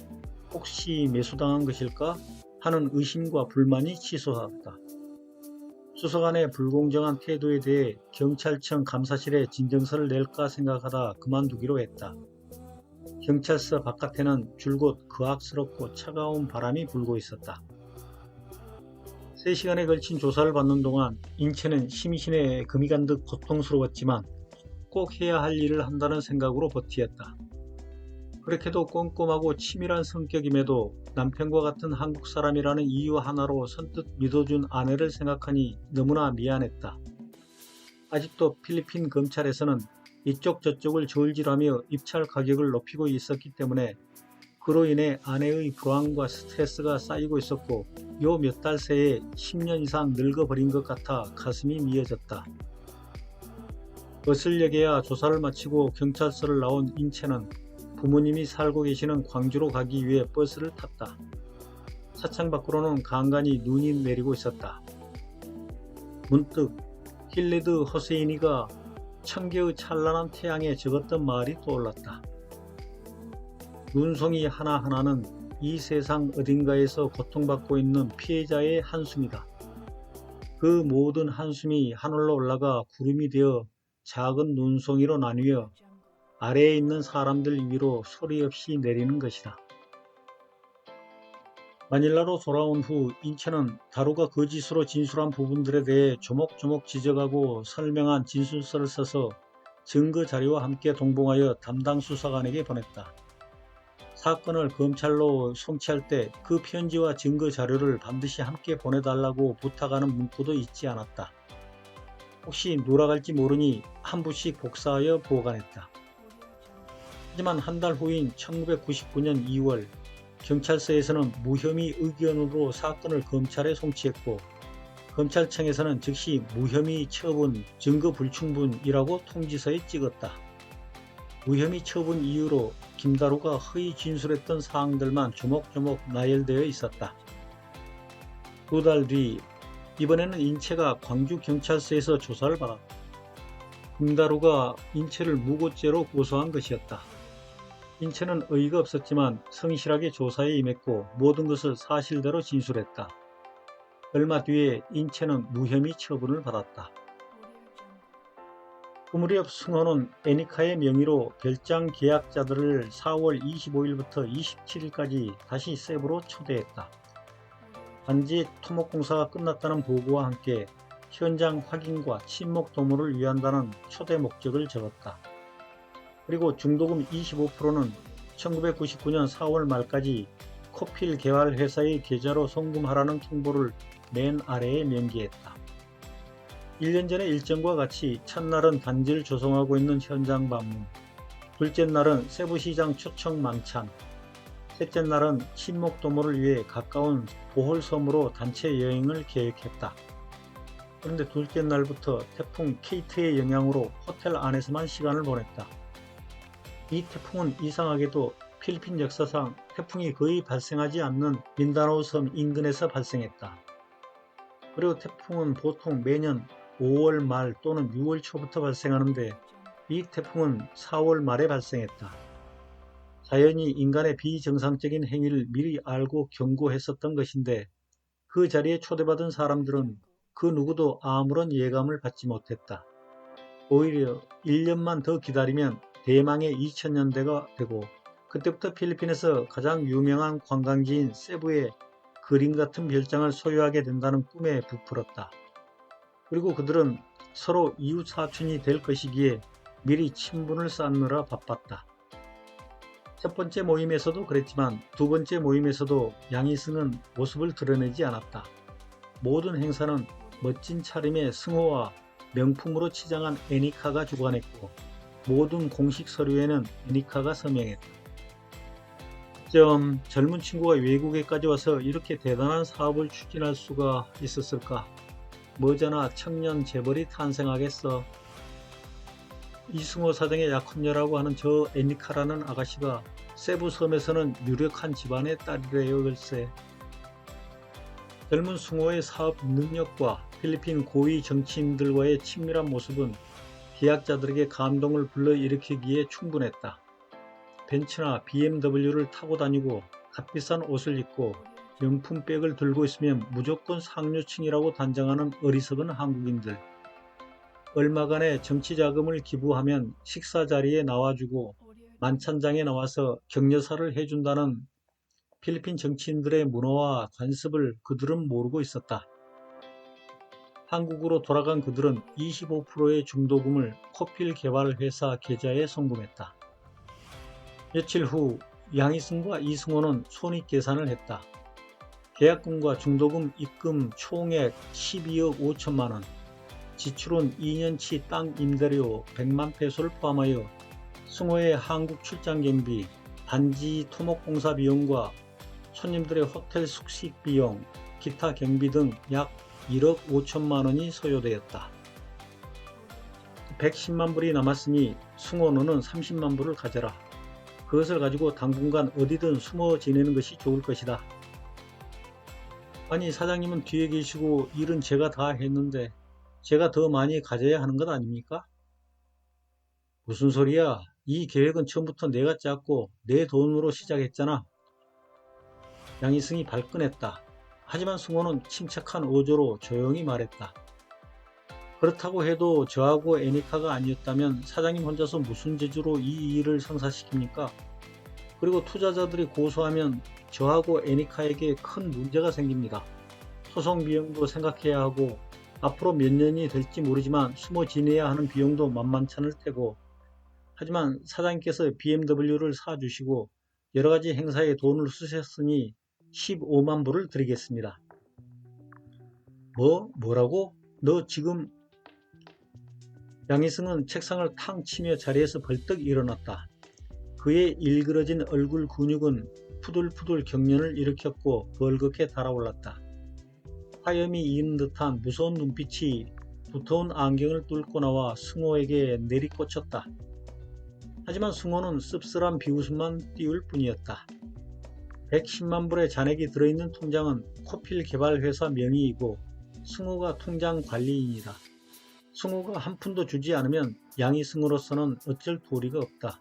혹시 매수당한 것일까? 하는 의심과 불만이 치솟았다. 수사관의 불공정한 태도에 대해 경찰청 감사실에 진정서를 낼까 생각하다 그만두기로 했다. 경찰서 바깥에는 줄곧 그악스럽고 차가운 바람이 불고 있었다. 3시간에 걸친 조사를 받는 동안 인체는 심신에 금이 간 듯 고통스러웠지만 꼭 해야 할 일을 한다는 생각으로 버티었다. 그렇게도 꼼꼼하고 치밀한 성격임에도 남편과 같은 한국 사람이라는 이유 하나로 선뜻 믿어준 아내를 생각하니 너무나 미안했다. 아직도 필리핀 검찰에서는 이쪽 저쪽을 저울질하며 입찰 가격을 높이고 있었기 때문에 그로 인해 아내의 불안과 스트레스가 쌓이고 있었고 요 몇 달 새에 10년 이상 늙어버린 것 같아 가슴이 미어졌다. 거슬려게야 조사를 마치고 경찰서를 나온 인채는 부모님이 살고 계시는 광주로 가기 위해 버스를 탔다. 차창 밖으로는 간간히 눈이 내리고 있었다. 문득 힐레드 허세인이가 청개의 찬란한 태양에 적었던 말이 떠올랐다. 눈송이 하나하나는 이 세상 어딘가에서 고통받고 있는 피해자의 한숨이다. 그 모든 한숨이 하늘로 올라가 구름이 되어 작은 눈송이로 나뉘어 아래에 있는 사람들 위로 소리 없이 내리는 것이다. 마닐라로 돌아온 후 인체는 다루가 거짓으로 진술한 부분들에 대해 조목조목 지적하고 설명한 진술서를 써서 증거 자료와 함께 동봉하여 담당 수사관에게 보냈다. 사건을 검찰로 송치할 때 그 편지와 증거 자료를 반드시 함께 보내달라고 부탁하는 문구도 잊지 않았다. 혹시 누락할지 모르니 한 부씩 복사하여 보관했다. 하지만 한 달 후인 1999년 2월 경찰서에서는 무혐의 의견으로 사건을 검찰에 송치했고 검찰청에서는 즉시 무혐의 처분 증거 불충분이라고 통지서에 찍었다. 무혐의 처분 이유로 김다루가 허위 진술했던 사항들만 조목조목 나열되어 있었다. 2달 뒤 이번에는 인채가 광주경찰서에서 조사를 받았다. 김다루가 인채를 무고죄로 고소한 것이었다. 인채는 의의가 없었지만 성실하게 조사에 임했고 모든 것을 사실대로 진술했다. 얼마 뒤에 인채는 무혐의 처분을 받았다. 그 무렵 승호는 애니카의 명의로 별장 계약자들을 4월 25일부터 27일까지 다시 세부로 초대했다. 반지 토목공사가 끝났다는 보고와 함께 현장 확인과 친목 도모를 위한다는 초대 목적을 적었다. 그리고 중도금 25%는 1999년 4월 말까지 코필 개발 회사의 계좌로 송금하라는 통보를 맨 아래에 명기했다. 1년 전의 일정과 같이 첫날은 단지를 조성하고 있는 현장 방문, 둘째 날은 세부시장 초청 만찬, 셋째 날은 친목 도모를 위해 가까운 보홀섬으로 단체 여행을 계획했다. 그런데 둘째 날부터 태풍 케이트의 영향으로 호텔 안에서만 시간을 보냈다. 이 태풍은 이상하게도 필리핀 역사상 태풍이 거의 발생하지 않는 민다나오 섬 인근에서 발생했다. 그리고 태풍은 보통 매년 5월 말 또는 6월 초부터 발생하는데 이 태풍은 4월 말에 발생했다. 자연이 인간의 비정상적인 행위를 미리 알고 경고했었던 것인데 그 자리에 초대받은 사람들은 그 누구도 아무런 예감을 받지 못했다. 오히려 1년만 더 기다리면 대망의 2000년대가 되고 그때부터 필리핀에서 가장 유명한 관광지인 세부에 그림 같은 별장을 소유하게 된다는 꿈에 부풀었다. 그리고 그들은 서로 이웃 사촌이 될 것이기에 미리 친분을 쌓느라 바빴다. 첫 번째 모임에서도 그랬지만 두 번째 모임에서도 양희승은 모습을 드러내지 않았다. 모든 행사는 멋진 차림의 승호와 명품으로 치장한 애니카가 주관했고 모든 공식 서류에는 애니카가 서명했다. 젊은 친구가 외국에까지 와서 이렇게 대단한 사업을 추진할 수가 있었을까? 머지않아 청년 재벌이 탄생하겠어. 이승호 사장의 약혼녀라고 하는 저 애니카라는 아가씨가 세부 섬에서는 유력한 집안의 딸이래요 글쎄. 젊은 승호의 사업 능력과 필리핀 고위 정치인들과의 친밀한 모습은 계약자들에게 감동을 불러일으키기에 충분했다. 벤츠나 BMW를 타고 다니고 값비싼 옷을 입고 명품백을 들고 있으면 무조건 상류층이라고 단정하는 어리석은 한국인들. 얼마간의 정치자금을 기부하면 식사 자리에 나와주고 만찬장에 나와서 격려사를 해준다는 필리핀 정치인들의 문화와 관습을 그들은 모르고 있었다. 한국으로 돌아간 그들은 25%의 중도금을 코필 개발 회사 계좌에 송금했다. 며칠 후 양희승과 이승호는 손익 계산을 했다. 계약금과 중도금 입금 총액 12억 5천만 원, 지출은 2년치 땅 임대료 100만 페소를 포함하여 승호의 한국 출장 경비, 단지 토목공사 비용과 손님들의 호텔 숙식 비용, 기타 경비 등 약 1억 5천만 원이 소요되었다. 110만 불이 남았으니 승호 너는 30만 불을 가져라. 그것을 가지고 당분간 어디든 숨어 지내는 것이 좋을 것이다. 아니 사장님은 뒤에 계시고 일은 제가 다 했는데 제가 더 많이 가져야 하는 것 아닙니까? 무슨 소리야? 이 계획은 처음부터 내가 짰고 내 돈으로 시작했잖아. 양희승이 발끈했다. 하지만 승호는 침착한 어조로 조용히 말했다. 그렇다고 해도 저하고 애니카가 아니었다면 사장님 혼자서 무슨 재주로 이 일을 성사시킵니까? 그리고 투자자들이 고소하면 저하고 애니카에게 큰 문제가 생깁니다. 소송 비용도 생각해야 하고 앞으로 몇 년이 될지 모르지만 숨어 지내야 하는 비용도 만만찮을 테고 하지만 사장님께서 BMW를 사주시고 여러가지 행사에 돈을 쓰셨으니 15만 불을 드리겠습니다. 뭐라고? 너 지금... 양희승은 책상을 탕 치며 자리에서 벌떡 일어났다. 그의 일그러진 얼굴 근육은 푸들푸들 경련을 일으켰고 벌겋게 달아올랐다. 화염이 이은 듯한 무서운 눈빛이 두터운 안경을 뚫고 나와 승호에게 내리꽂혔다. 하지만 승호는 씁쓸한 비웃음만 띄울 뿐이었다. 110만 불의 잔액이 들어있는 통장은 코필 개발회사 명의이고 승호가 통장 관리인이다. 승호가 한 푼도 주지 않으면 양희승으로서는 어쩔 도리가 없다.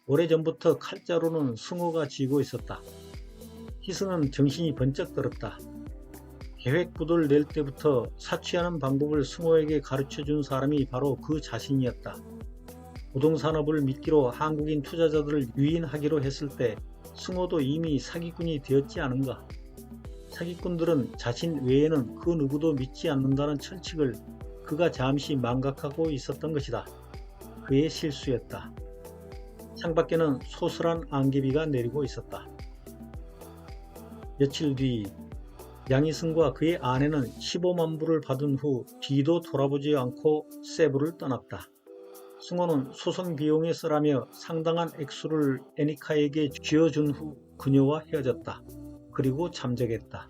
오래전부터 칼자루는 승호가 쥐고 있었다. 희승은 정신이 번쩍 들었다. 계획부도를 낼 때부터 사취하는 방법을 승호에게 가르쳐준 사람이 바로 그 자신이었다. 부동산업을 미끼로 한국인 투자자들을 유인하기로 했을 때 승호도 이미 사기꾼이 되었지 않은가. 사기꾼들은 자신 외에는 그 누구도 믿지 않는다는 철칙을 그가 잠시 망각하고 있었던 것이다. 그의 실수였다. 창밖에는 소슬한 안개비가 내리고 있었다. 며칠 뒤 양희승과 그의 아내는 15만 불을 받은 후 뒤도 돌아보지 않고 세부를 떠났다. 승호는 소송 비용에 쓰라며 상당한 액수를 애니카에게 쥐어준 후 그녀와 헤어졌다. 그리고 잠적했다.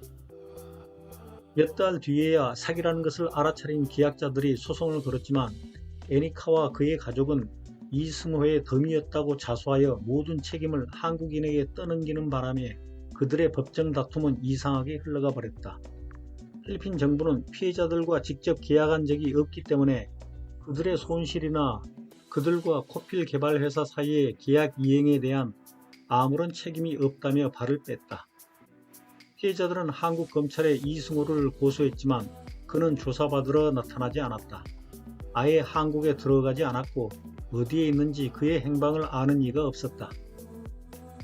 몇 달 뒤에야 사기라는 것을 알아차린 계약자들이 소송을 걸었지만 애니카와 그의 가족은 이승호의 덤이었다고 자수하여 모든 책임을 한국인에게 떠넘기는 바람에 그들의 법정 다툼은 이상하게 흘러가 버렸다. 필리핀 정부는 피해자들과 직접 계약한 적이 없기 때문에 그들의 손실이나 그들과 코필 개발 회사 사이의 계약 이행에 대한 아무런 책임이 없다며 발을 뺐다. 피해자들은 한국 검찰에 이승호를 고소했지만 그는 조사받으러 나타나지 않았다. 아예 한국에 들어가지 않았고 어디에 있는지 그의 행방을 아는 이가 없었다.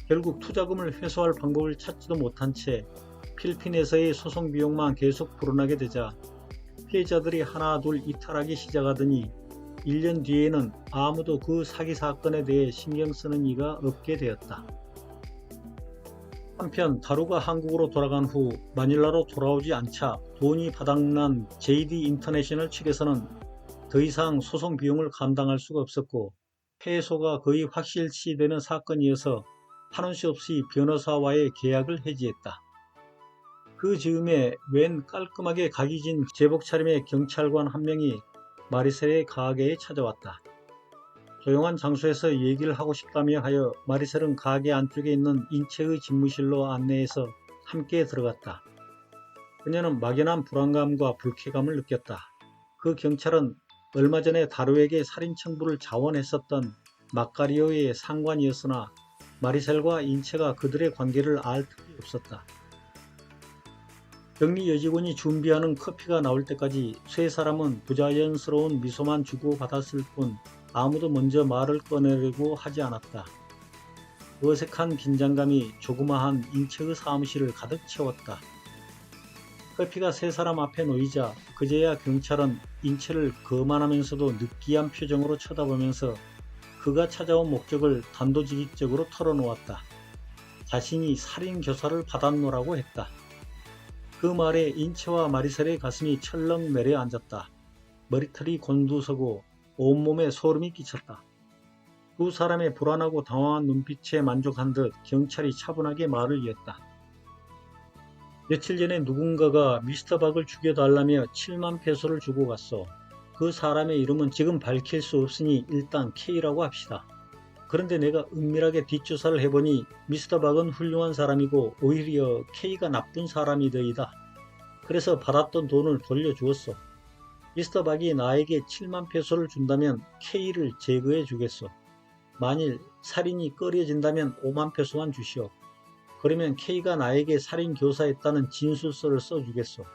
결국 투자금을 회수할 방법을 찾지도 못한 채 필리핀에서의 소송 비용만 계속 불어나게 되자 피해자들이 하나둘 이탈하기 시작하더니 1년 뒤에는 아무도 그 사기 사건에 대해 신경 쓰는 이가 없게 되었다. 한편 다루가 한국으로 돌아간 후 마닐라로 돌아오지 않자 돈이 바닥난 JD 인터내셔널 측에서는 더 이상 소송 비용을 감당할 수가 없었고 패소가 거의 확실시되는 사건이어서 하는 수 없이 변호사와의 계약을 해지했다. 그 즈음에 웬 깔끔하게 각이진 제복 차림의 경찰관 한 명이 마리셀의 가게에 찾아왔다. 조용한 장소에서 얘기를 하고 싶다며 하여 마리셀은 가게 안쪽에 있는 인체의 집무실로 안내해서 함께 들어갔다. 그녀는 막연한 불안감과 불쾌감을 느꼈다. 그 경찰은 얼마 전에 다루에게 살인 청부를 자원했었던 마카리오의 상관이었으나 마리셀과 인체가 그들의 관계를 알 틈이 없었다. 격리 여직원이 준비하는 커피가 나올 때까지 세 사람은 부자연스러운 미소만 주고받았을 뿐 아무도 먼저 말을 꺼내려고 하지 않았다. 어색한 긴장감이 조그마한 인체의 사무실을 가득 채웠다. 커피가 세 사람 앞에 놓이자 그제야 경찰은 인체를 거만하면서도 느끼한 표정으로 쳐다보면서 그가 찾아온 목적을 단도직입적으로 털어놓았다. 자신이 살인 교사를 받았노라고 했다. 그 말에 인체와 마리셀의 가슴이 철렁 내려앉았다. 머리털이 곤두서고 온몸에 소름이 끼쳤다. 두 사람의 불안하고 당황한 눈빛에 만족한 듯 경찰이 차분하게 말을 이었다. 며칠 전에 누군가가 미스터 박을 죽여달라며 7만 페소를 주고 갔어. 그 사람의 이름은 지금 밝힐 수 없으니 일단 K라고 합시다. 그런데 내가 은밀하게 뒷조사를 해보니 미스터 박은 훌륭한 사람이고 오히려 K가 나쁜 사람이더이다. 그래서 받았던 돈을 돌려주었어. 미스터 박이 나에게 7만 페소를 준다면 K를 제거해 주겠소. 만일 살인이 꺼려진다면 5만 페소만 주시오. 그러면 K가 나에게 살인 교사였다는 진술서를 써주겠소.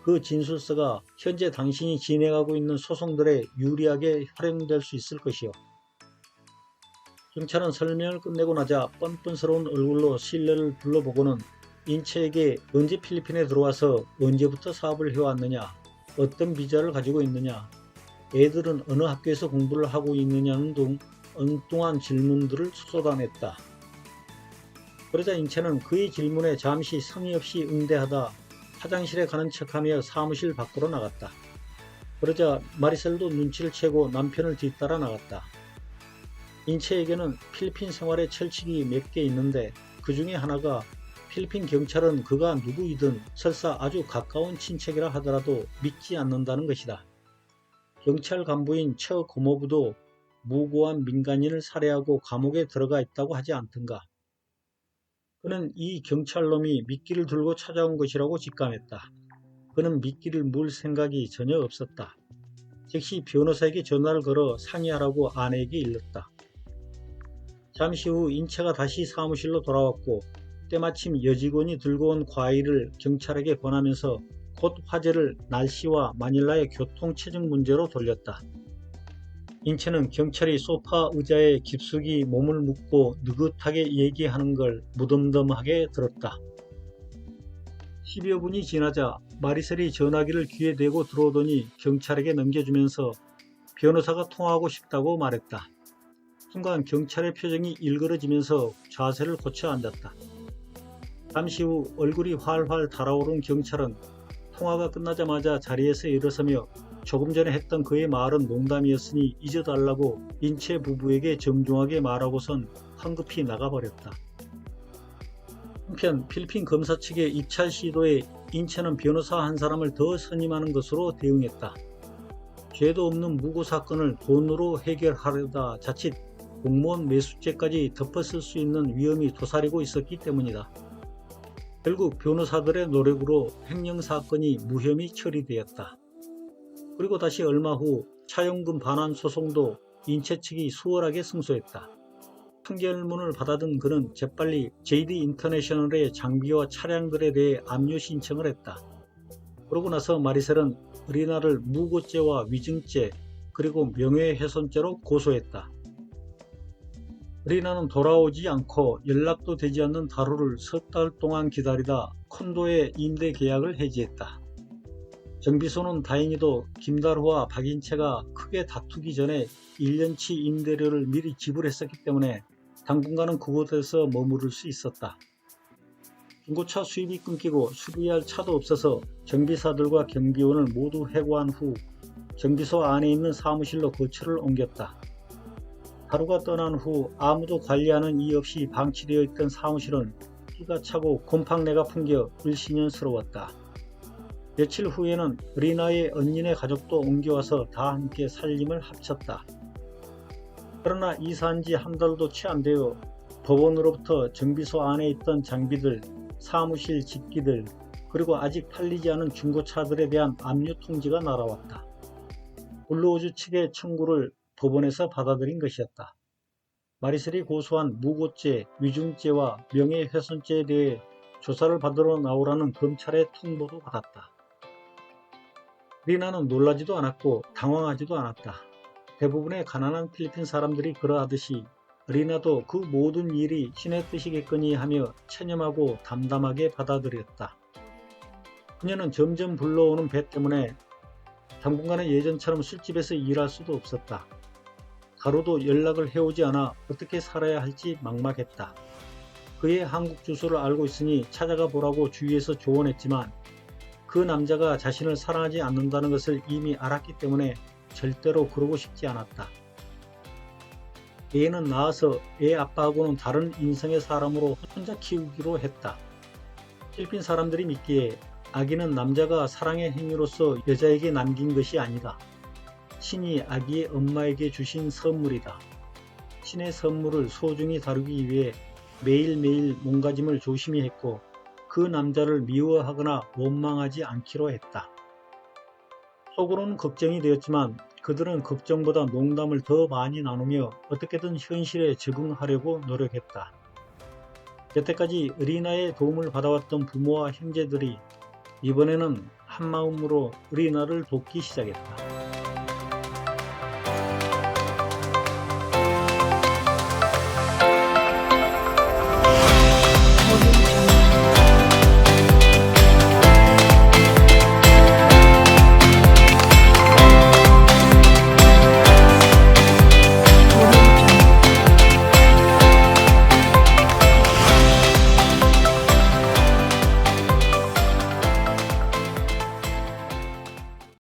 그 진술서가 현재 당신이 진행하고 있는 소송들에 유리하게 활용될 수 있을 것이오. 경찰은 설명을 끝내고 나자 뻔뻔스러운 얼굴로 신뢰를 둘러보고는 인체에게 언제 필리핀에 들어와서 언제부터 사업을 해왔느냐, 어떤 비자를 가지고 있느냐, 애들은 어느 학교에서 공부를 하고 있느냐는 등 엉뚱한 질문들을 쏟아냈다. 그러자 인체는 그의 질문에 잠시 성의 없이 응대하다 화장실에 가는 척하며 사무실 밖으로 나갔다. 그러자 마리셀도 눈치를 채고 남편을 뒤따라 나갔다. 인체에게는 필리핀 생활의 철칙이 몇 개 있는데 그 중에 하나가 필리핀 경찰은 그가 누구이든 설사 아주 가까운 친척이라 하더라도 믿지 않는다는 것이다. 경찰 간부인 처 고모부도 무고한 민간인을 살해하고 감옥에 들어가 있다고 하지 않던가. 그는 이 경찰놈이 미끼를 들고 찾아온 것이라고 직감했다. 그는 미끼를 물 생각이 전혀 없었다. 즉시 변호사에게 전화를 걸어 상의하라고 아내에게 일렀다. 잠시 후 인체가 다시 사무실로 돌아왔고 때마침 여직원이 들고 온 과일을 경찰에게 권하면서 곧 화제를 날씨와 마닐라의 교통체증 문제로 돌렸다. 인체는 경찰이 소파 의자에 깊숙이 몸을 묻고 느긋하게 얘기하는 걸 무덤덤하게 들었다. 10여 분이 지나자 마리셀이 전화기를 귀에 대고 들어오더니 경찰에게 넘겨주면서 변호사가 통화하고 싶다고 말했다. 순간 경찰의 표정이 일그러지면서 자세를 고쳐 앉았다. 잠시 후 얼굴이 활활 달아오른 경찰은 통화가 끝나자마자 자리에서 일어서며 조금 전에 했던 그의 말은 농담이었으니 잊어달라고 인체 부부에게 정중하게 말하고선 황급히 나가버렸다. 한편 필리핀 검사 측의 입찰 시도에 인체는 변호사 한 사람을 더 선임하는 것으로 대응했다. 죄도 없는 무고 사건을 돈으로 해결하려다 자칫 공무원 매수죄까지 덮었을 수 있는 위험이 도사리고 있었기 때문이다. 결국 변호사들의 노력으로 횡령사건이 무혐의 처리되었다. 그리고 다시 얼마 후 차용금 반환 소송도 인체 측이 수월하게 승소했다. 판결문을 받아든 그는 재빨리 JD 인터내셔널의 장비와 차량들에 대해 압류 신청을 했다. 그러고 나서 마리셀은 리나를 무고죄와 위증죄 그리고 명예훼손죄로 고소했다. 리나는 돌아오지 않고 연락도 되지 않는 다루를 석 달 동안 기다리다 콘도의 임대 계약을 해지했다. 정비소는 다행히도 김다루와 박인채가 크게 다투기 전에 1년치 임대료를 미리 지불했었기 때문에 당분간은 그곳에서 머무를 수 있었다. 중고차 수입이 끊기고 수리할 차도 없어서 정비사들과 경비원을 모두 해고한 후 정비소 안에 있는 사무실로 거처를 옮겼다. 하루가 떠난 후 아무도 관리하는 이 없이 방치되어 있던 사무실은 피가 차고 곰팡내가 풍겨 일신연스러웠다. 며칠 후에는 리나의 언니네 가족도 옮겨와서 다 함께 살림을 합쳤다. 그러나 이사한 지 한 달도 채 안 되어 법원으로부터 정비소 안에 있던 장비들, 사무실 집기들, 그리고 아직 팔리지 않은 중고차들에 대한 압류 통지가 날아왔다. 블루오즈 측의 청구를 법원에서 받아들인 것이었다. 마리셀이 고소한 무고죄, 위증죄와 명예훼손죄에 대해 조사를 받으러 나오라는 검찰의 통보도 받았다. 리나는 놀라지도 않았고 당황하지도 않았다. 대부분의 가난한 필리핀 사람들이 그러하듯이 리나도 그 모든 일이 신의 뜻이겠거니 하며 체념하고 담담하게 받아들였다. 그녀는 점점 불러오는 배 때문에 당분간은 예전처럼 술집에서 일할 수도 없었다. 가로도 연락을 해오지 않아 어떻게 살아야 할지 막막했다. 그의 한국 주소를 알고 있으니 찾아가 보라고 주위에서 조언했지만 그 남자가 자신을 사랑하지 않는다는 것을 이미 알았기 때문에 절대로 그러고 싶지 않았다. 애는 낳아서 애 아빠하고는 다른 인성의 사람으로 혼자 키우기로 했다. 필리핀 사람들이 믿기에 아기는 남자가 사랑의 행위로서 여자에게 남긴 것이 아니다. 신이 아기의 엄마에게 주신 선물이다. 신의 선물을 소중히 다루기 위해 매일매일 몸가짐을 조심히 했고 그 남자를 미워하거나 원망하지 않기로 했다. 속으로는 걱정이 되었지만 그들은 걱정보다 농담을 더 많이 나누며 어떻게든 현실에 적응하려고 노력했다. 여태까지 리나의 도움을 받아왔던 부모와 형제들이 이번에는 한마음으로 리나를 돕기 시작했다.